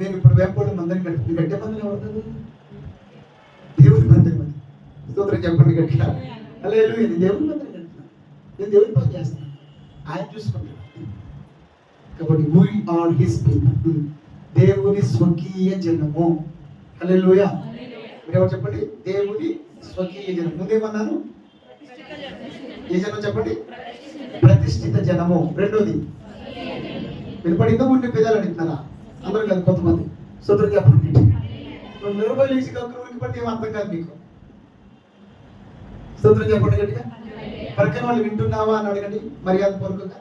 నేను ఇప్పుడు వేపడం మందిరం కట్టి గడ్డే మందిరం ఎవరు? దేవుని మందిరం. స్తోత్రం చెప్పండి గట్టిగా. హల్లెలూయా. నేను దేవుని మందిరం కట్టినాను, నేను దేవుని పని చేస్తాను, ఆయన చూసుకుంటాడు. కాబట్టి we are his people. దేవుని స్వకీయ జనము. హల్లెలూయా. ఎవరు చెప్పండి? దేవుని స్వకీయ జనం. ముందేమన్నాను? ఏ జనం చెప్పండి? ప్రతిష్ఠిత జనము. రెండోది వినపడిందో ఉండే పెదాలు అడుగుతున్నారా? అందరూ కాదు, కొంతమంది. స్తోత్రం చెప్పండి. నువ్వు నిరుబలు వేసి కక్కురుకి పట్టి ఏం అర్థం కాదు మీకు. స్తోత్రం చెప్పండి గట్టిగా. పక్కన వాళ్ళు వింటున్నావా అని అడగండి మర్యాద పూర్వకంగా.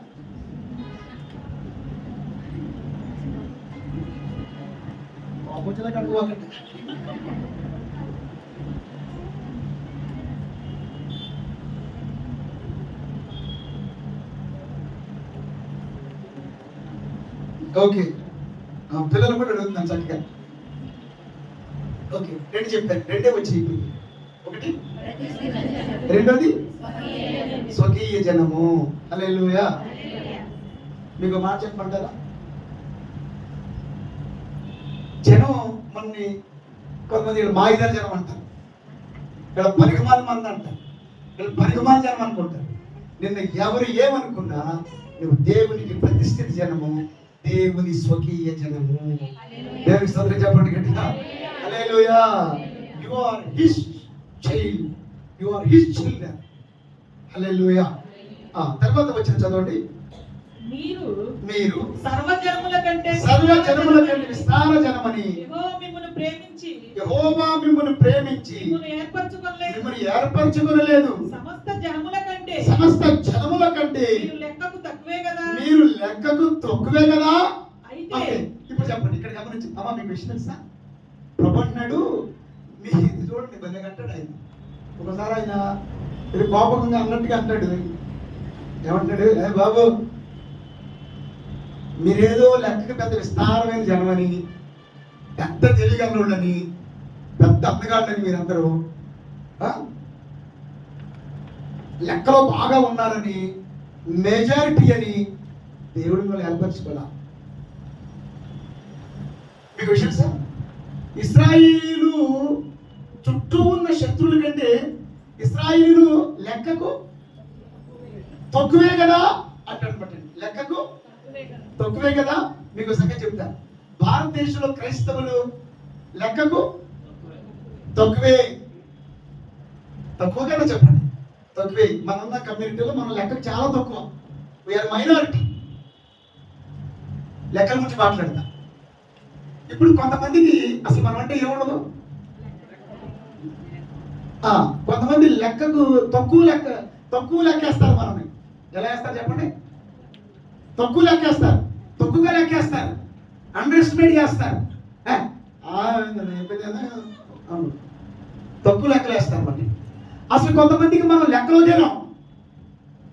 ఓకే, పిల్లలు కూడా అడుగుతున్నాను చక్కగా. ఓకే, రెండు చెప్పాను, రెండే వచ్చాయి ఇప్పుడు. ఒకటి, రెండోది స్వకీయ జనము. హల్లెలూయా. మీకు మాట చెప్పమంటారా? జనం మనని కొంతమంది మాయిదారు జనం అంటారు, ఇక్కడ పరిగమాల మంది అంటారు, ఇక్కడ పరిగమాల జనం అనుకుంటారు. నిన్ను ఎవరు ఏమనుకున్నా నువ్వు దేవునికి ప్రతిష్ఠిత జనము, దేవుని స్వకీయ జనము. దేవునికి స్తోత్రం చెప్పండి గట్టిగా. హల్లెలూయా. You are his child, you are his children. హల్లెలూయా. తర్వాత వచ్చిన చదవండి. మీరు సర్వజనముల కంటే విస్తార జనమని యెహోవా మిమ్మును ప్రేమించి మిమ్మును ఏర్పరచుకొనలేదు. సమస్త జనముల కంటే మీరు లెక్కకు తక్కువే కదా. అయితే ఇప్పుడు చెప్పండి, ఇక్కడ గమనించి. అమ్మా మీకు విషయం తెలుసా? ప్రభు అన్నాడు, మీ చూడండి భలే అంటాడు ఆయన. ఒకసారి ఆయన ఇది కోపంగా అన్నట్టుగా అంటాడు. ఏమంటాడు? ఏ బాబు, మీరేదో లెక్కకి పెద్ద విస్తారమైన జనమని, పెద్ద తెలియగలనోళ్ళని, పెద్ద అందగాళ్ళని, మీరందరూ లెక్కలో బాగా ఉన్నారని, మెజారిటీ అని దేవుడి వాళ్ళు ఏర్పరచుకోవాలా. మీకు విషయం సార్, ఇశ్రాయేలు చుట్టూ ఉన్న శత్రువుల కంటే ఇశ్రాయేలు లెక్కకు తక్కువే కదా అంటాడు. పట్టండి, లెక్కకు తక్కువే కదా. మీకు సంగతి చెప్తా, భారతదేశంలో క్రైస్తవులు లెక్కకు తక్కువే కదా. చెప్పండి, తక్కువే. మనన్న కమ్యూనిటీలో మనం లెక్కకు చాలా తక్కువ. We're minority. లెక్కల గురించి మాట్లాడతా. ఇప్పుడు కొంతమందికి అసలు మనం అంటే ఏముండదు. కొంతమంది లెక్కకు తక్కువ లెక్కేస్తారు. మనల్ని ఎలా వేస్తారు చెప్పండి? తక్కువ లెక్కేస్తారు, తక్కువగా లెక్కేస్తారు, అండర్ ఎస్టిమేట్ చేస్తారు, తక్కువ లెక్కలు వేస్తారు. మరి అసలు కొంతమందికి మనం లెక్కలో చేరాం.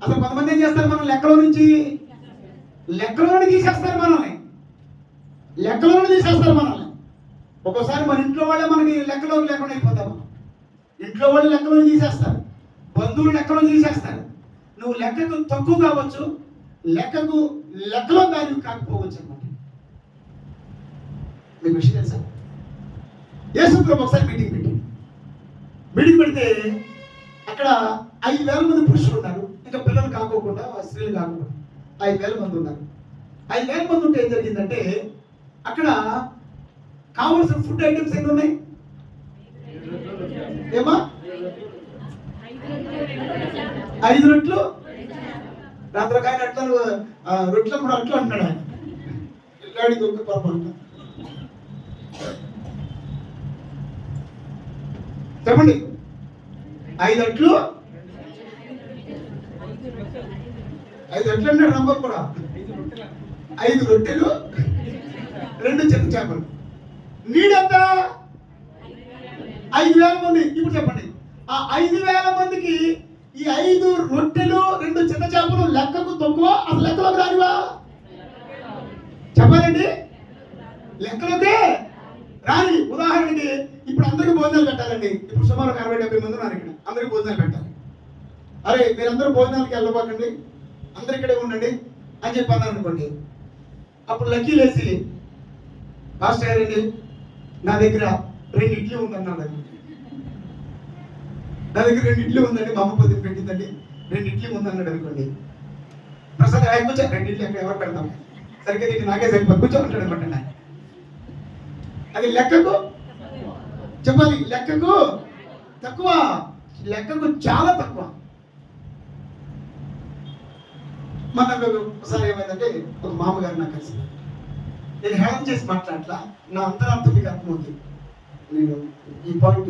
అసలు కొంతమంది ఏం చేస్తారు? మనం లెక్కలో నుండి తీసేస్తారు మనల్ని. ఒక్కోసారి మన ఇంట్లో వాళ్ళే మనకి లెక్కలో లేకుండా అయిపోతాం. ఇంట్లో వాళ్ళు లెక్కలో తీసేస్తారు, బంధువులు లెక్కలో తీసేస్తారు. నువ్వు లెక్కకు తక్కువ కావచ్చు, లెక్కలో దాన్ని కాకపోవచ్చు అన్నమాట. మీకు విషయం తెలుసా? యేసు ప్రభు ఒకసారి మీటింగ్ పెడితే అక్కడ 5,000 మంది పురుషులు ఉన్నారు. ఇంకా పిల్లలు కాకోకుండా స్త్రీలు కాకుండా 5,000 మంది ఉన్నారు. 5,000 మంది ఉంటే ఏం జరిగిందంటే అక్కడ కావాల్సిన ఫుడ్ ఐటమ్స్ ఎన్ని ఉన్నాయి? ఏమా 5 రొట్లు. రాత్రి ఆయన అట్లా రొట్లు కూడా అట్లా అంటున్నాడు ఆయన. ఇల్లాడి దొంగ పొరపాటు. చెప్పండి. 5 అట్లు 5 అట్లు అన్నాడు నంబర్ కూడా. 5 రొట్టెలు 2 చిన్న చేపలు. నీడంతా 5,000 మంది. ఇప్పుడు చెప్పండి, ఆ 5,000 మందికి ఈ 5 రొట్టెలు 2 చిన్న చేపలు లెక్కకు తక్కువ, అసలు లెక్కలోకి రానివా? చెప్పాలండి, లెక్కలోకే రాని. ఉదాహరణకి ఇప్పుడు అందరికీ భోజనాలు పెట్టాలండి. ఇప్పుడు సుమారు 60-70 మంది ఉన్నారు ఇక్కడ. అందరికీ భోజనాలు పెట్టాలి. అరే మీరందరూ భోజనాలకి వెళ్ళబాకండి, అందరు ఇక్కడే ఉండండి అని చెప్పి అన్నారు అనుకోండి. అప్పుడు లక్కీలు వేసి మాస్టర్ గారండి నా దగ్గర 2 ఇడ్లీ ఉందన్నాడు. నా దగ్గర 2 ఇడ్లీ ఉందండి, మా అమ్మ పొద్దున పెట్టిందండి, 2 ఇడ్లీ ఉందన్నాడు అనుకోండి. ప్రసాద్ ఆయన కూర్చో, 2 ఇడ్లీ అక్కడ ఎవరు పెడతాం, సరిగ్గా తింటే నాకే సరిపోయి కూర్చో అంటాడు అనమాట. అది లెక్కకు చెప్పాలి, లెక్కకు తక్కువ, లెక్కకు చాలా తక్కువ. మనకు ఒకసారి ఏమైందంటే ఒక మామగారు నాకు కలిసి, నేను హేళన చేసి మాట్లాడట్లా, నా అంతరార్థం మీకు అర్థమవుతుంది. నేను ఈ పాయింట్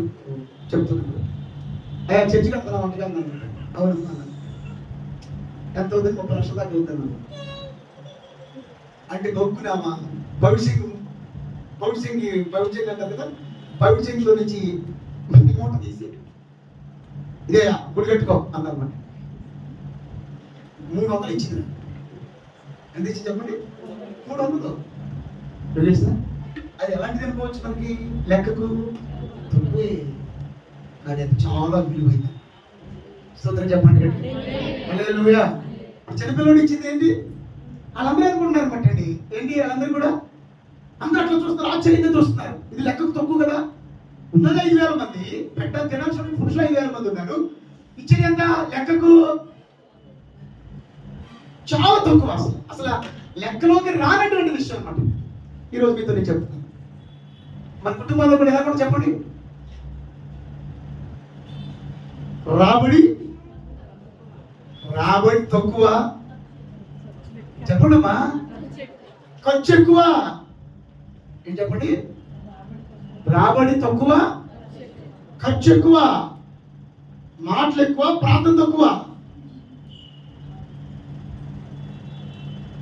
చెప్తున్నాను. అయ్యా చర్చి కడతాను వంటగా అన్నాను. అవును అన్నాను. ఎంత అవుతుంది? 30 లక్షల దాకా అవుతున్నాను అంటే నొక్కునామా భవిష్యంగ్ అంటారు కదా, భవిష్యంలో నుంచి మూట తీసి ఇదే గుడి కట్టుకో అన్నమాట. 300 ఇచ్చింది. ఎంత ఇచ్చి చెప్పండి? 300. అది ఎలాంటిది అనుకోవచ్చు మనకి, లెక్కకు తక్కువే, కానీ అది చాలా విలువైంది. స్తోత్రం చెప్పండి. హల్లెలూయా. చిన్నపిల్లడు ఇచ్చింది ఏంటి? వాళ్ళందరూ అనుకుంటున్నారు అనమాట అండి. ఏంటి వాళ్ళందరూ కూడా అందరూ అట్లా చూస్తున్నారు, ఆశ్చర్యంగా చూస్తున్నారు. ఇది లెక్కకు తక్కువ కదా. ఉన్నది 5,000 మంది, తినాల్సిన పురుషులు 5,000 మంది ఉన్నారు. ఇచ్చేది ఎంత? లెక్కకు చాలా తక్కువ. అసలు లెక్కలోకి రానటువంటి విషయం అన్నమాట. ఈరోజు మీతో నేను చెప్తాను. మన కుటుంబంలో కూడా ఎలా కూడా చెప్పండి, రాబడి తక్కువ. చెప్పండి అమ్మా, ఖర్చు ఎక్కువ. ఏం చెప్పండి? రాబడి తక్కువ, ఖర్చు ఎక్కువ, మాటలు ఎక్కువ, ప్రార్థన తక్కువ.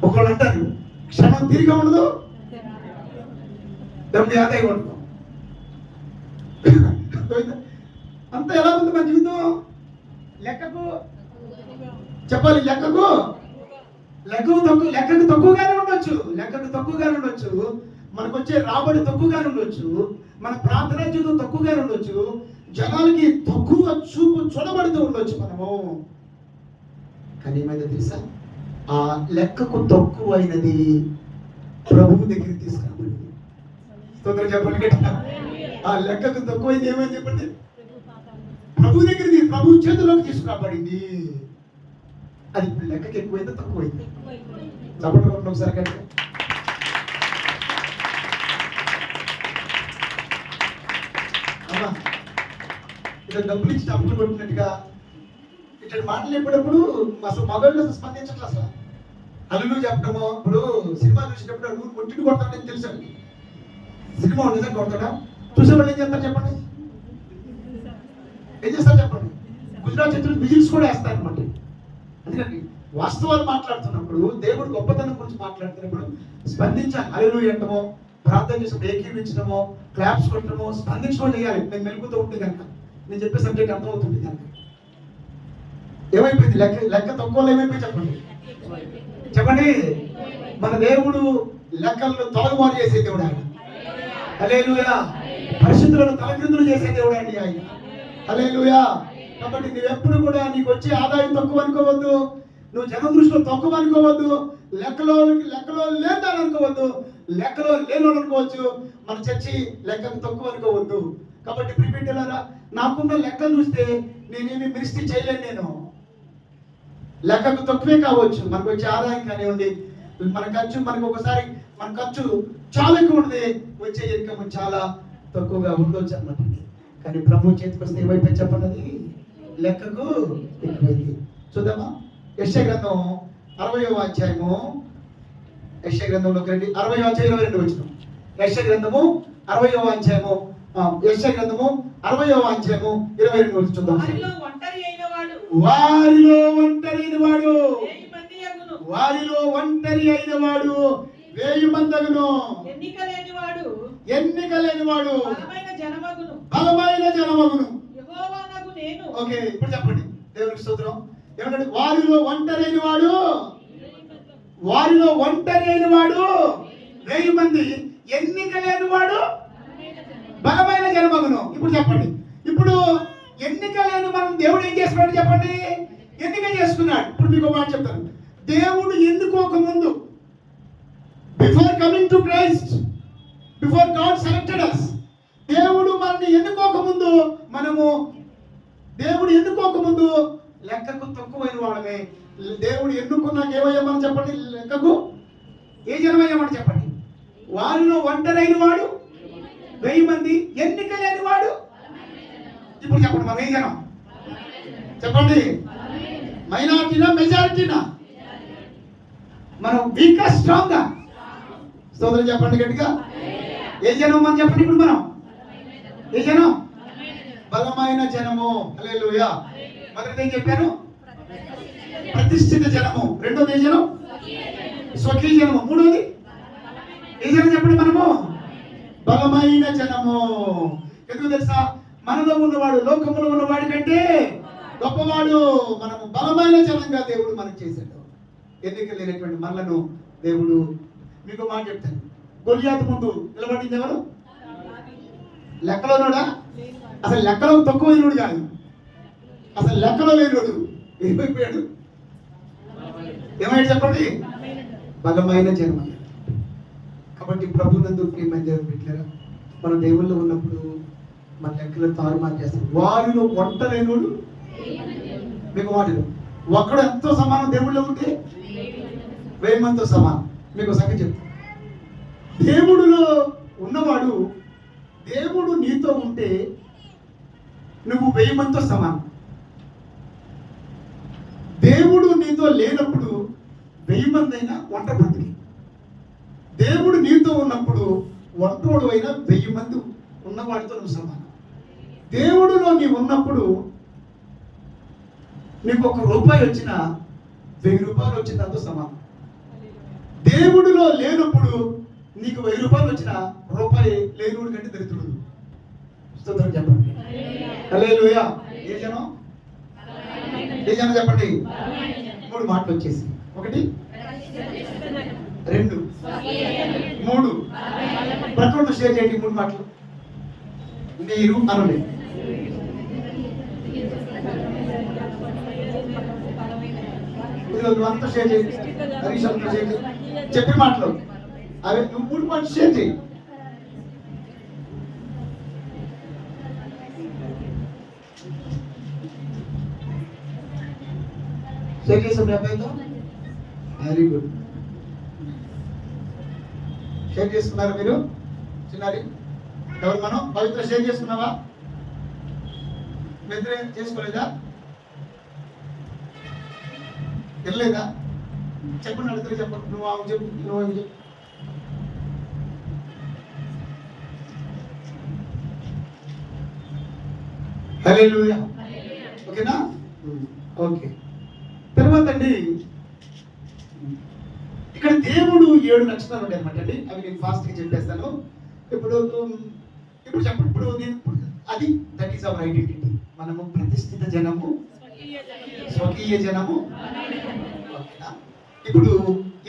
ఒకళ్ళు అంటారు క్షణం తిరిగి ఉండదు, డబ్బు ఆదాయం ఉండదు. అంత ఎలా ఉంది మన జీవితం? లెక్కకు చెప్పాలి, లెక్కకు తక్కువగానే ఉండొచ్చు. మనకు వచ్చే రాబడి తక్కువగానే ఉండొచ్చు, మన ప్రార్థన జీవితం తక్కువగానే ఉండొచ్చు, జనాలకి తక్కువ చూపు చూడబడుతూ ఉండొచ్చు మనము. కానీ ఏమైందో తెలుసా? ఆ లెక్కకు తక్కువైనది ప్రభువు దగ్గరికి తీసుకురాబడింది. స్తోత్రం చెప్పండి. ఆ లెక్కకు తక్కువైంది ఏమైంది చెప్పండి? ప్రభు దగ్గరికి, ప్రభు చేతిలోకి తీసుకురాబడింది. అది లెక్కకి ఎక్కువైందో తక్కువైంది? చెప్పండి ఒకసారి కంటే. అమ్మా ఇలా డబ్బులు ఇచ్చి డబ్బులు కొట్టినట్టుగా ఇట్లాంటి మాటలు చెప్పినప్పుడు అసలు మగవాళ్ళు అసలు స్పందించట్లేదు. అసలు అల్లులు చెప్పడమో, ఇప్పుడు సినిమా చూసేటప్పుడు నువ్వు కొట్టిని కొడతాడని తెలుసు. సినిమా నిజంగా కొడతాడా? చూసేవాళ్ళు ఏం చేస్తారు చెప్పండి? ఏం చేస్తారు చెప్పండి? గుజరాత్ చిత్రులు విజిల్స్ కూడా వేస్తారు అనమాట. అందుకని వాస్తవాలు మాట్లాడుతున్నప్పుడు, దేవుడు గొప్పతనం గురించి మాట్లాడుతున్నప్పుడు స్పందించాలి. హల్లెలూయా అంటమో, ప్రార్థన చేసినప్పుడు ఏకీవించడమో, క్లాప్స్ కొట్టడమో, స్పందించడం చేయాలి. నేను మెలుగుతూ ఉంటే కనుక, నేను చెప్పే సబ్జెక్ట్ అర్థమవుతుంది కనుక. ఏమైపోయింది? లెక్క తక్కువలో ఏమైపోయి చెప్పండి? మన దేవుడు లెక్కలను తొలగమారు చేసే దేవుడు ఆయన. హల్లెలూయా. పరిశుద్ధులను తలక్రిందులు చేసే దేవుడు అండి ఆయన. హల్లెలూయా. కాబట్టి నువ్వెప్పుడు కూడా నీకు వచ్చే ఆదాయం తక్కువ అనుకోవద్దు, నువ్వు జనం దృష్టిలో తక్కువ అనుకోవద్దు, లెక్కలో లేదని అనుకోవద్దు, లెక్కలో లేను అనుకోవచ్చు. మన చర్చి లెక్కకు తక్కువ అనుకోవద్దు. కాబట్టి ప్రిపెట్టారా, నాకున్న లెక్కలు చూస్తే నేనేమి మినిస్ట్రీ చేయలేను. నేను లెక్కకు తక్కువే కావచ్చు, మనకు వచ్చే ఆదాయం కానివ్వండి, మనకు ఒకసారి మన ఖర్చు చాలా ఎక్కువ ఉంటుంది, వచ్చే ఇన్కమ్ చాలా తక్కువగా ఉండొచ్చు అన్నమాట. కానీ ప్రభు చేతికి వస్తే ఏమైపోయి చెప్పన్నది లెక్కకు ఎక్కువైంది. చూద్దామా? యెషయా గ్రంథం 60వ అధ్యాయము, యెషయా గ్రంథంలోకి రండి. 60వ అధ్యాయం 22 వచనం. యెషయా గ్రంథము 60వ అధ్యాయము, యెషయా గ్రంథము 60వ అధ్యాయము 22 వచనం చూద్దాం. వారిలో ఒంటరి అయిన వాడు, వారిలో ఒంటరి అయిన వాడు 1000 మందగును, ఎన్నిక లేని వాడు బలమైన జనమగును. యెహోవానగు నేను. ఓకే, ఇప్పుడు చెప్పండి. దేవునికి స్తోత్రం. ఏమంటే వారిలో ఒంటరి అయిన వాడు 1000 మంది, ఎన్నిక లేని వాడు బలమైన జనమగును. ఇప్పుడు చెప్పండి. ఇప్పుడు ఎన్నిక లేని మనం దేవుడు ఏం చేసుకున్నాడు చెప్పండి? ఎన్నిక చేసుకున్నాడు. ఇప్పుడు మీకు ఒక మాట చెప్తాను. దేవుడు ఎన్నుకోక ముందు, before coming to Christ, before God selected us, దేవుడు మనల్ని ఎన్నుకోక ముందు లెక్కకు తక్కువైన వాళ్ళమే. దేవుడు ఎన్నుకున్నాక ఏమయ్యామని చెప్పండి? లెక్కకు ఏ జనమయ్యామని చెప్పండి? వారిలో ఒంటరైన వాడు 1000 మంది, ఎన్నిక లేని వాడు. ఇప్పుడు చెప్పండి, మనం ఏ జనం చెప్పండి? మైనారిటీనా మెజారిటీనా? మనం వీకా స్ట్రాంగా? స్తోత్రం చెప్పండి గట్టిగా. ఏ జనం మనం చెప్పండి? ఇప్పుడు మనం ఏ జనం? బలమైన జనము. హల్లెలూయా. మొదటిది ఏం చెప్పాను? ప్రతిష్ఠిత జనము. రెండోది ఏ జనం? స్వకీయ జనము. మూడోది ఏ జనం చెప్పండి? మనము బలమైన జనము. ఎందుకు తెలుసా? మనలో ఉన్నవాడు లోకంలో ఉన్నవాడి కంటే గొప్పవాడు. మనము బలమైన జనంగా దేవుడు మనకు చేశాడు. ఎన్నిక లేనటువంటి మనలను దేవుడు, మీకు మాట చెప్తాను, గొలియాతు ముందు నిలబడింది ఎవరు? లెక్కలోనోడా? అసలు లెక్కలో తక్కువైనడు కాదు, అసలు లెక్కలో లేనోడు. ఏమైపోయాడు? ఏమైనా చెప్పండి? బలమైన జనం. కాబట్టి ప్రభునందు ప్రియమైన దేవుని బిడ్డలారా, మన దేవుళ్ళు ఉన్నప్పుడు మన లెక్కలు తారుమారు చేస్తాం. వారిలో ఒంటరైనోడు మీకు వాటిలో ఒక్కడు ఎంతో సమానం. దేవుళ్ళో ఉంటే 1000 మందితో సమానం. మీకు సంగతి చెప్తాను. దేవుడిలో ఉన్నవాడు, దేవుడు నీతో ఉంటే నువ్వు 1000 మందితో సమానం. దేవుడు నీతో లేనప్పుడు 1000 మంది అయినా ఒంట బ్రతికి. దేవుడు నీతో ఉన్నప్పుడు ఒంటోడు అయినా 1000 మంది ఉన్నవాడితో నువ్వు సమానం. దేవుడిలో నీవు ఉన్నప్పుడు నీకు 1 రూపాయి వచ్చినా 1000 రూపాయలు వచ్చిన దాంతో సమానం. దేవుడిలో లేనప్పుడు నీకు 1000 రూపాయలు వచ్చినా రూపాయి లేనుడి కంటే దరిద్రుడు. స్తోత్రం చెప్పండి. హల్లెలూయా. ఏ జనం? చెప్పండి. 3 మాటలు వచ్చేసి, 1 2 3 ప్రకటన షేర్ చేయండి. 3 మాటలు మీరు అనండి. అంతా షేర్ చేయండి. హరీష్ అంతా షేర్ చేయండి. చెప్పిన మాటలు అవి నువ్వు 3 మాటలు షేర్ చేయి. షేర్ చేసాం మీ అబ్బాయితో. Very good. షేర్ చేసుకున్నారా మీరు? చిన్నారి ఎవరు? మనం పవిత్ర షేర్ చేసుకున్నావా? మీ ఇద్దరు చేసుకోలేదా? తెలియదా? చెప్పండి. అడుగుతారు చెప్పండి. నువ్వు ఆమె చెప్పు, నువ్వు ఆమె చెప్పు. హల్లెలూయా. ఓకేనా? ఓకే. తర్వాత అండి, ఇక్కడ దేవుడు 7 లక్షణాలు ఉంటాయి అనమాట అండి. అవి నేను ఫాస్ట్ గా చెప్పేస్తాను. ఇప్పుడు చెప్పండి. ఇప్పుడు నేను అది దట్ ఈస్ అవర్ ఐడెంటిటీ. మనము ప్రతిష్ఠిత జనము, స్వకీయ జనము. ఓకేనా? ఇప్పుడు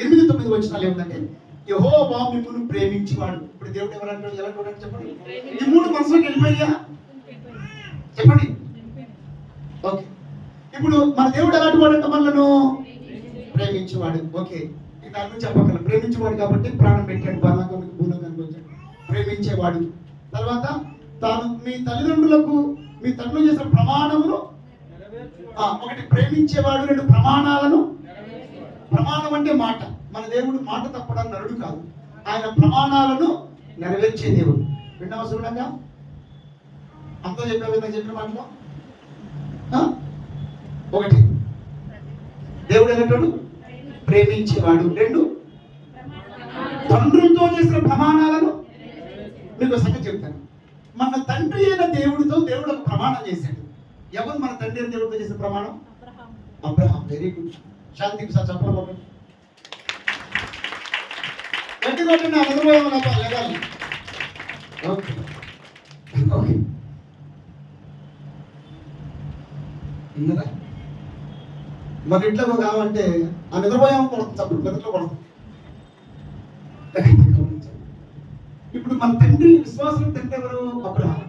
8-9 వచనాలు ఏమిటంటే, యెహోవా మిమ్మును ప్రేమించేవాడు. ఇప్పుడు దేవుడు ఎవరంటాడు? ఎలా చూడండి చెప్పండి. ఈ 3 మనసులోకి వెళ్ళిపోయా చెప్పండి. ఓకే. ఇప్పుడు మన దేవుడు ఎలాంటి వాడంట? మనలను ప్రేమించేవాడు. ఓకే, దాని గురించి చెప్పగలను. ప్రేమించేవాడు కాబట్టి ప్రాణం పెట్టాడు, పరలోకానికి భూలోకానికి వచ్చాడు. ప్రేమించేవాడు. తర్వాత తాను మీ తల్లిదండ్రులకు మీ తండ్రులు చేసిన ప్రమాణమును, ఒకటి ప్రేమించేవాడు, రెండు ప్రమాణాలను. ప్రమాణం అంటే మాట. మన దేవుడు మాట తప్పడం నరుడు కాదు. ఆయన ప్రమాణాలను నెరవేర్చే దేవుడు. విన్నావా చూడంగా? అంతా చెప్పే విధంగా చెప్పిన మాటలో ఒకటి దేవుడు అనేటోడు ప్రేమించేవాడు, రెండు తండ్రులతో చేసిన ప్రమాణాలను. మీకు సంగతి చెప్తాను. మన తండ్రి అయిన దేవుడితో దేవుడు ఒక ప్రమాణం చేశాడు. ఎవరు మన తండ్రి అయిన దేవుడితో చేసిన ప్రమాణం? అబ్రహాం. Very good. శాంతికి సార్ చెప్పడం గట్టి కొట్టిన అనుభవం. ఓకే ఓకే, విన్నరా? మన ఇంట్లో కావాలంటే ఆ నిద్రపోయాము కొడుతుంది, అప్పుడు నిద్రలో కొడుతుంది. ఇప్పుడు మన తండ్రి, విశ్వాసం తండ్రి ఎవరు? అబ్రహాం.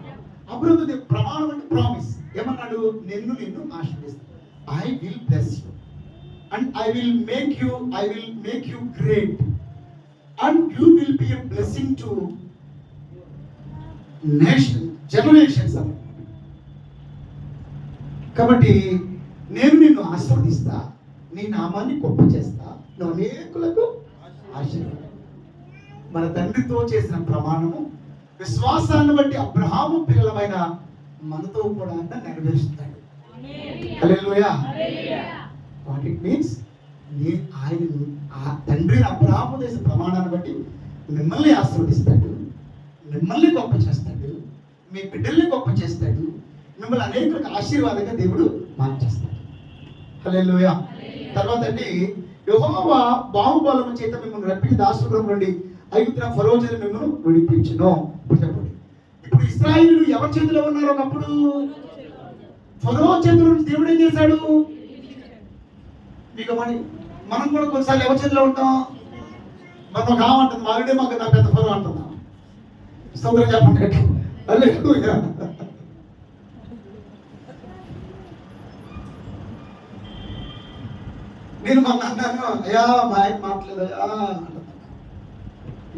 అబ్రహాం ప్రమాణం అంటే ప్రామిస్. ఏమన్నాడు? నిన్ను ఆశీర్వదిస్తాను. I will bless you and I will make you great and you will be a blessing to generations అని. కాబట్టి నేను నిన్ను ఆశీర్వదిస్తా, నీ నామాన్ని గొప్ప చేస్తా, నువ్వు అనేకులకు ఆశీర్వాదం. మన తండ్రితో చేసిన ప్రమాణము విశ్వాసాన్ని బట్టి అబ్రహాము పిల్లలమైన మనతో కూడా నెరవేరుస్తాడు. హల్లెలూయా. వాట్ ఇట్ మీన్స్, ఆయన ఆ తండ్రి అబ్రహాము చేసిన ప్రమాణాన్ని బట్టి మిమ్మల్ని ఆశీర్వదిస్తాడు, మిమ్మల్ని గొప్ప చేస్తాడు, మీ బిడ్డల్ని గొప్ప చేస్తాడు, మిమ్మల్ని అనేక ఆశీర్వాదంగా దేవుడు మార్చేస్తాడు. హల్లెలూయా. తర్వాత అండి, యెహోవా బాహుబలము చేత మిమ్మల్ని రప్పించి దాసుగృహం నుండి ఐగుప్తున ఫరో చేత మిమ్మల్ని విడిపించును. ఇప్పుడు చెప్పండి, ఇప్పుడు ఇశ్రాయేలు ఎవరి చేతిలో ఉన్నారు? ఒకప్పుడు ఫరో చేతిలో నుంచి దేవుడు ఏం చేశాడు? మీకు మనం కూడా కొన్నిసార్లు ఎవరి చేతిలో ఉంటాం? మనం కావంటుంది, మావిడే మాకు నా పెద్ద ఫరో అంటున్నాం. స్తోత్రం చెప్పండి. హల్లెలూయా. నేను మొన్న అన్నాను, అయ్యా మా ఆయన మాట్లాడదయ్యా అంటున్నా.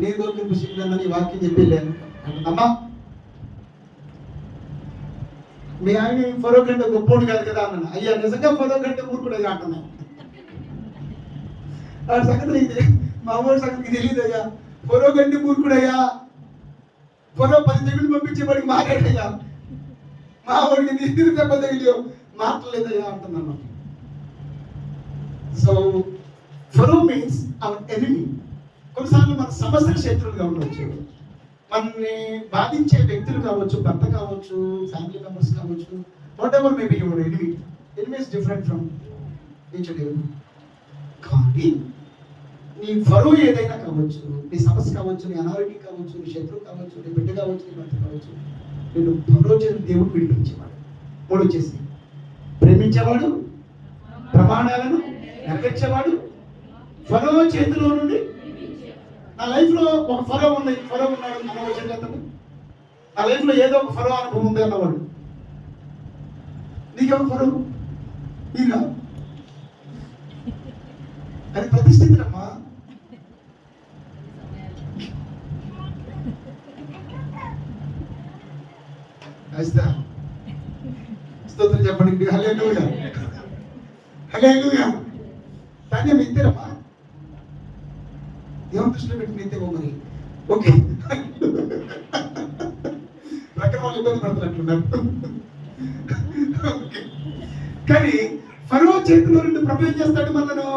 నేను దొరికిన పుస్తకాన్ని ఈ వాక్యం చెప్పేలేను అంటుందమ్మా. మీ ఆయన ఫరో కంటే గొప్పోడు కాదు కదా అన్నాను. అయ్యా నిజంగా ఫరో కంటే ఊరుకుడేగా అంటున్నాను. ఆ సంగతి ఇది మా ఊరి సంగతికి తెలియదు అయ్యా. ఫరో కంటే ఊరుకుడయ్యా. ఫరో 10 తెగులు పంపించేవాడికి మాట్లాడయ్యా. మా వాడికి నీరు దెబ్బ తగిలి మాట్లాడలేదయ్యా అంటున్నాను. సో ఫరో మీన్స్ అవర్ ఎనిమీ. కొన్నిసార్లు మన సమస్య శత్రువులుగా ఉండవచ్చు, మనల్ని బాధించే వ్యక్తులు కావచ్చు, భర్త కావచ్చు, ఫ్యామిలీ మెంబర్స్ కావచ్చు, what ever may be your enemy. Enemy is different from each and every. కానీ నీ ఫరో ఏదైనా కావచ్చు, నీ సమస్య కావచ్చు, నీ అనారోగ్యం కావచ్చు, నీ శత్రువు కావచ్చు, నీ బిడ్డ కావచ్చు, నీ భర్త కావచ్చు, నేను ఫరో చేసి దేవుడు విడిపించేవాడు. మూడు వచ్చేసి ప్రేమించేవాడు, ప్రమాణాలను నెరవేర్చేవాడు, ఫరో చేతిలో నుండి. నా లైఫ్లో ఒక ఫరో ఉన్నాడు అన్నవాడు చేద్దాము. నా లైఫ్లో ఏదో ఒక ఫరో అనుభవం ఉంది అన్నవాడు. నీకెవరు ఫరో? ఈయన. అది ప్రతిష్ఠితమ్మా. స్తోత్రం చెప్పండి. హల్లెలూయా. హల్లెలూయా. కానీ మీ ఇద్దరమ్మా దేవుని దృష్టిలో పెట్టి ఇద్దరు మరి. ఓకే, రకరకాల వాళ్ళు ఇబ్బంది పడుతున్నట్లున్నారు. కానీ ఫరో చేతిలో నుండి ప్రభు ఏం చేస్తాడు? మనను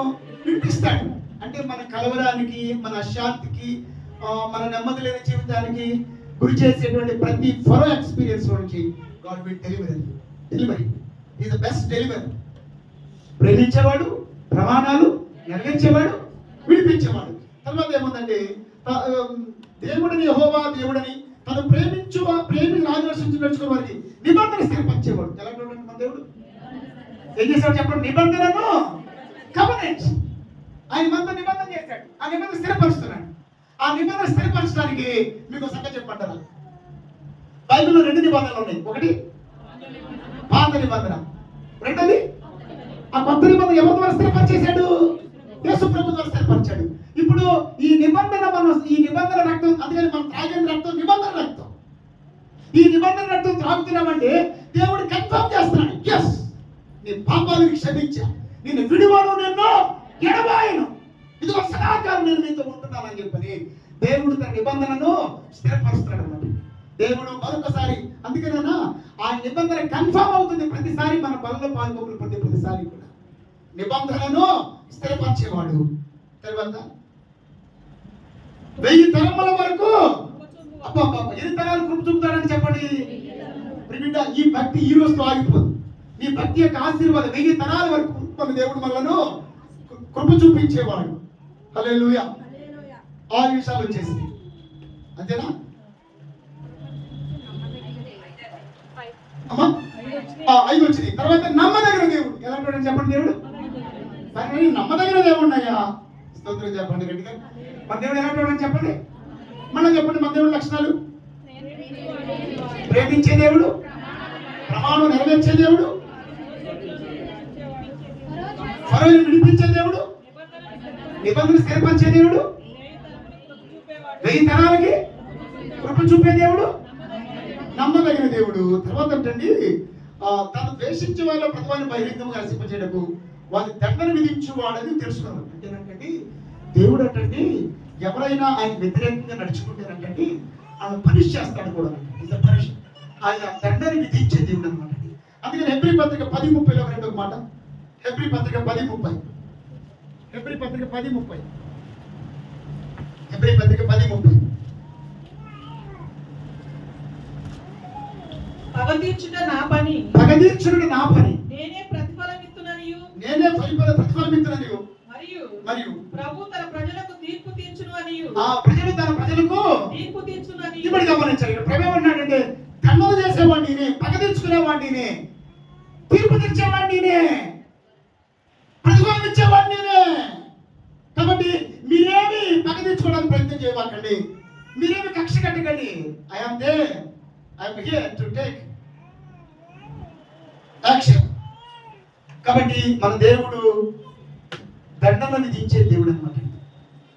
విడిపిస్తాడు. అంటే మన కలవరానికి, మన అశాంతికి, మన నెమ్మది లేని జీవితానికి గురి చేసేటువంటి ప్రతి ఫరో ఎక్స్పీరియన్స్ నుంచి God will delivery is the best delivery. ప్రేమించేవాడు, ప్రమాణాలు నెరవేర్చేవాడు, విడిపించేవాడు. తర్వాత ఏముందంటే, దేవుడిని యెహోవా దేవుడని తను ప్రేమి ఆదర్శించి నడుచుకున్న వారికి నిబంధన స్థిరపరిచేవాడు. ఎలా మన దేవుడు ఏం చేశాడు చెప్పండి? నిబంధనను, కవెనెంట్. ఆయన మనతో నిబంధన చేశాడు, ఆ నిబంధన స్థిరపరుస్తున్నాడు. ఆ నిబంధన స్థిరపరచడానికి మీకు సంగతి చెప్పంటారా? బైబిల్లో 2 నిబంధనలు ఉన్నాయి. ఒకటి పాత నిబంధన, రెండోది ఆ కొత్త నిబంధన ఎవరి ద్వారా స్థిరపరిచేశాడు? కలుపు ద్వారా స్థిరపరిచాడు. ఇప్పుడు ఈ నిబంధన రక్తం, అందుకని మనం త్రాగిన రక్తం నిబంధన రక్తం. ఈ నిబంధన రక్తం త్రాగుతున్నామంటే దేవుడు కన్ఫర్మ్ చేస్తున్నాడు, ఎస్ నీ పాపాలను క్షమించా, నేను విడువను, నిన్ను ఎడబాయను, ఇది ఒక సదాకాలం నేను మీతో ఉంటున్నానని చెప్పని దేవుడు తన నిబంధనను స్థిరపరుస్తున్నాడు అన్నమాట. దేవుడు మరొకసారి, అందుకనేనా ఆ నిబంధన కన్ఫర్మ్ అవుతుంది ప్రతిసారి మన బలలో పాల్గొని ప్రతిసారి కూడా నిబంధనను స్థిరపరిచేవాడు. తర్వాత 1000 తరముల వరకు, ఎన్ని తరాలు కృప చూపుతాడని చెప్పండి. బిడ్డ, ఈ భక్తి ఈ రోజుతో ఆగిపోదు. నీ భక్తి యొక్క ఆశీర్వాదం 1000 తరాల వరకు మన దేవుడు మనలను కృప చూపించేవాడు. హల్లెలూయా. 6 విషయాలు వచ్చేసి అంతేనా అమ్మా? 5 వచ్చింది. తర్వాత నమ్మదగిన దేవుడు. ఎలాంటి చెప్పండి దేవుడు? నమ్మదగిన దేవుడు అయ్యా, స్తోత్రం చెప్పండి గట్టిగా. మన దేవుడు ఎలాంటి చెప్పండి, మళ్ళీ చెప్పండి. మన దేవుడు లక్షణాలు: ప్రేమించే దేవుడు, ప్రమాణం నెరవేర్చే దేవుడు, ఫరోను విడిపించే దేవుడు, నిబంధన స్థిరపరిచే దేవుడు, 1000 తరాలకి కృప చూపే దేవుడు, నమ్మదగిన దేవుడు. తర్వాత ఏంటండి, తను ద్వేషించే వాళ్ళ ప్రతివాన్ని బహిరంగంగా నశింపచేయడకు వారి దండన విధించువాడని తెలుసుకున్నాడు. అంటేనంటండి దేవుడు అంటండి ఎవరైనా ఆయన వ్యతిరేకంగా నడుచుకుంటేనంటండి ఆయన పనిష్ చేస్తాడు కూడా. పనిష్, ఆయన దండని విధించే దేవుడు అనమాట. అందుకని హెబ్రీ పత్రిక 10:30లో రెండో మాట. హెబ్రీ పత్రిక 10:30, హెబ్రీ పత్రిక 10:30, హెబ్రీ పత్రిక 10:30. పగ తీర్చుట నా పని, పగ తీర్చుట నా పని, నేనే ప్రతిఫలమిత్తుననియు, నేనే ప్రతిఫలమిత్తుననియు, మరియు ప్రభు తన ప్రజలకు తీర్పు తీర్చును అనియు, ప్రజలు తన ప్రజలకు తీర్పు తీర్చును అనియు. ఇప్పుడు గమనించాలి, ఇక్కడ ప్రభు ఏమన్నాడంటే దండన చేసేవాడిని, పగ తీర్చుకునేవాడిని, తీర్పు తీర్చేవాడిని, ప్రతిఫలం ఇచ్చేవాడిని. కాబట్టి మీరేమి పగ తీర్చుకోవడానికి ప్రయత్నం చేయవాకండి, మీరేమి కక్ష కట్టకండి. I'm here to take action. కాబట్టి మన దేవుడు దండన విధించే దేవుడు అనమాట.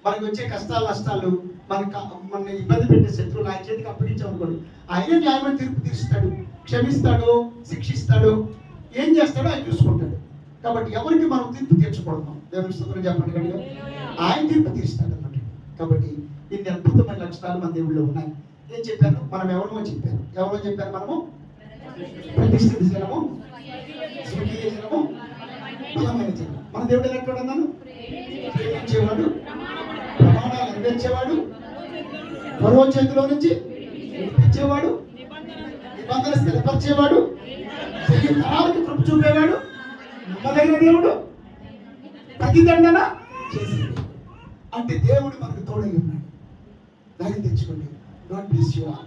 మనకు వచ్చే కష్టాలు నష్టాలు, మన ఇబ్బంది పెట్టే శత్రువులు ఆయన చేతికి అప్పగించామనుకోండి, ఆయన న్యాయమైన తీర్పు తీరుస్తాడు, క్షమిస్తాడు, శిక్షిస్తాడు, ఏం చేస్తాడో ఆయన చూసుకుంటాడు. కాబట్టి ఎవరికి మనం తీర్పు తీర్చకూడదు. దేవుని స్తోత్రం చెప్పండి కనుక ఆయన తీర్పు తీరుస్తాడు అనమాట. కాబట్టి ఇన్ని అద్భుతమైన లక్షణాలు మన దేవుళ్ళలో ఉన్నాయి. ఏం చెప్పారు? మనం ఎవరో చెప్పారు. మనము ప్రతిష్ఠిత జనము, స్వర్గీయ జనము, బలమైన జనము. మన దేవుడు ఎలాంటి అన్నాను? ప్రేమించేవాడు, ప్రమాణాలు నెరవేర్చేవాడు, ఫరో చేతిలో నుంచి విడిపించేవాడు, నిబంధన స్థిరపరిచేవాడు, 1000 తరాలకి కృప చూపేవాడు, నమ్మదగిన దేవుడు, ప్రతిదండన చేసేవాడు. అంటే దేవుడు మనకు తోడై ఉన్నాడు. దాన్ని తెచ్చుకోండి. God bless you all.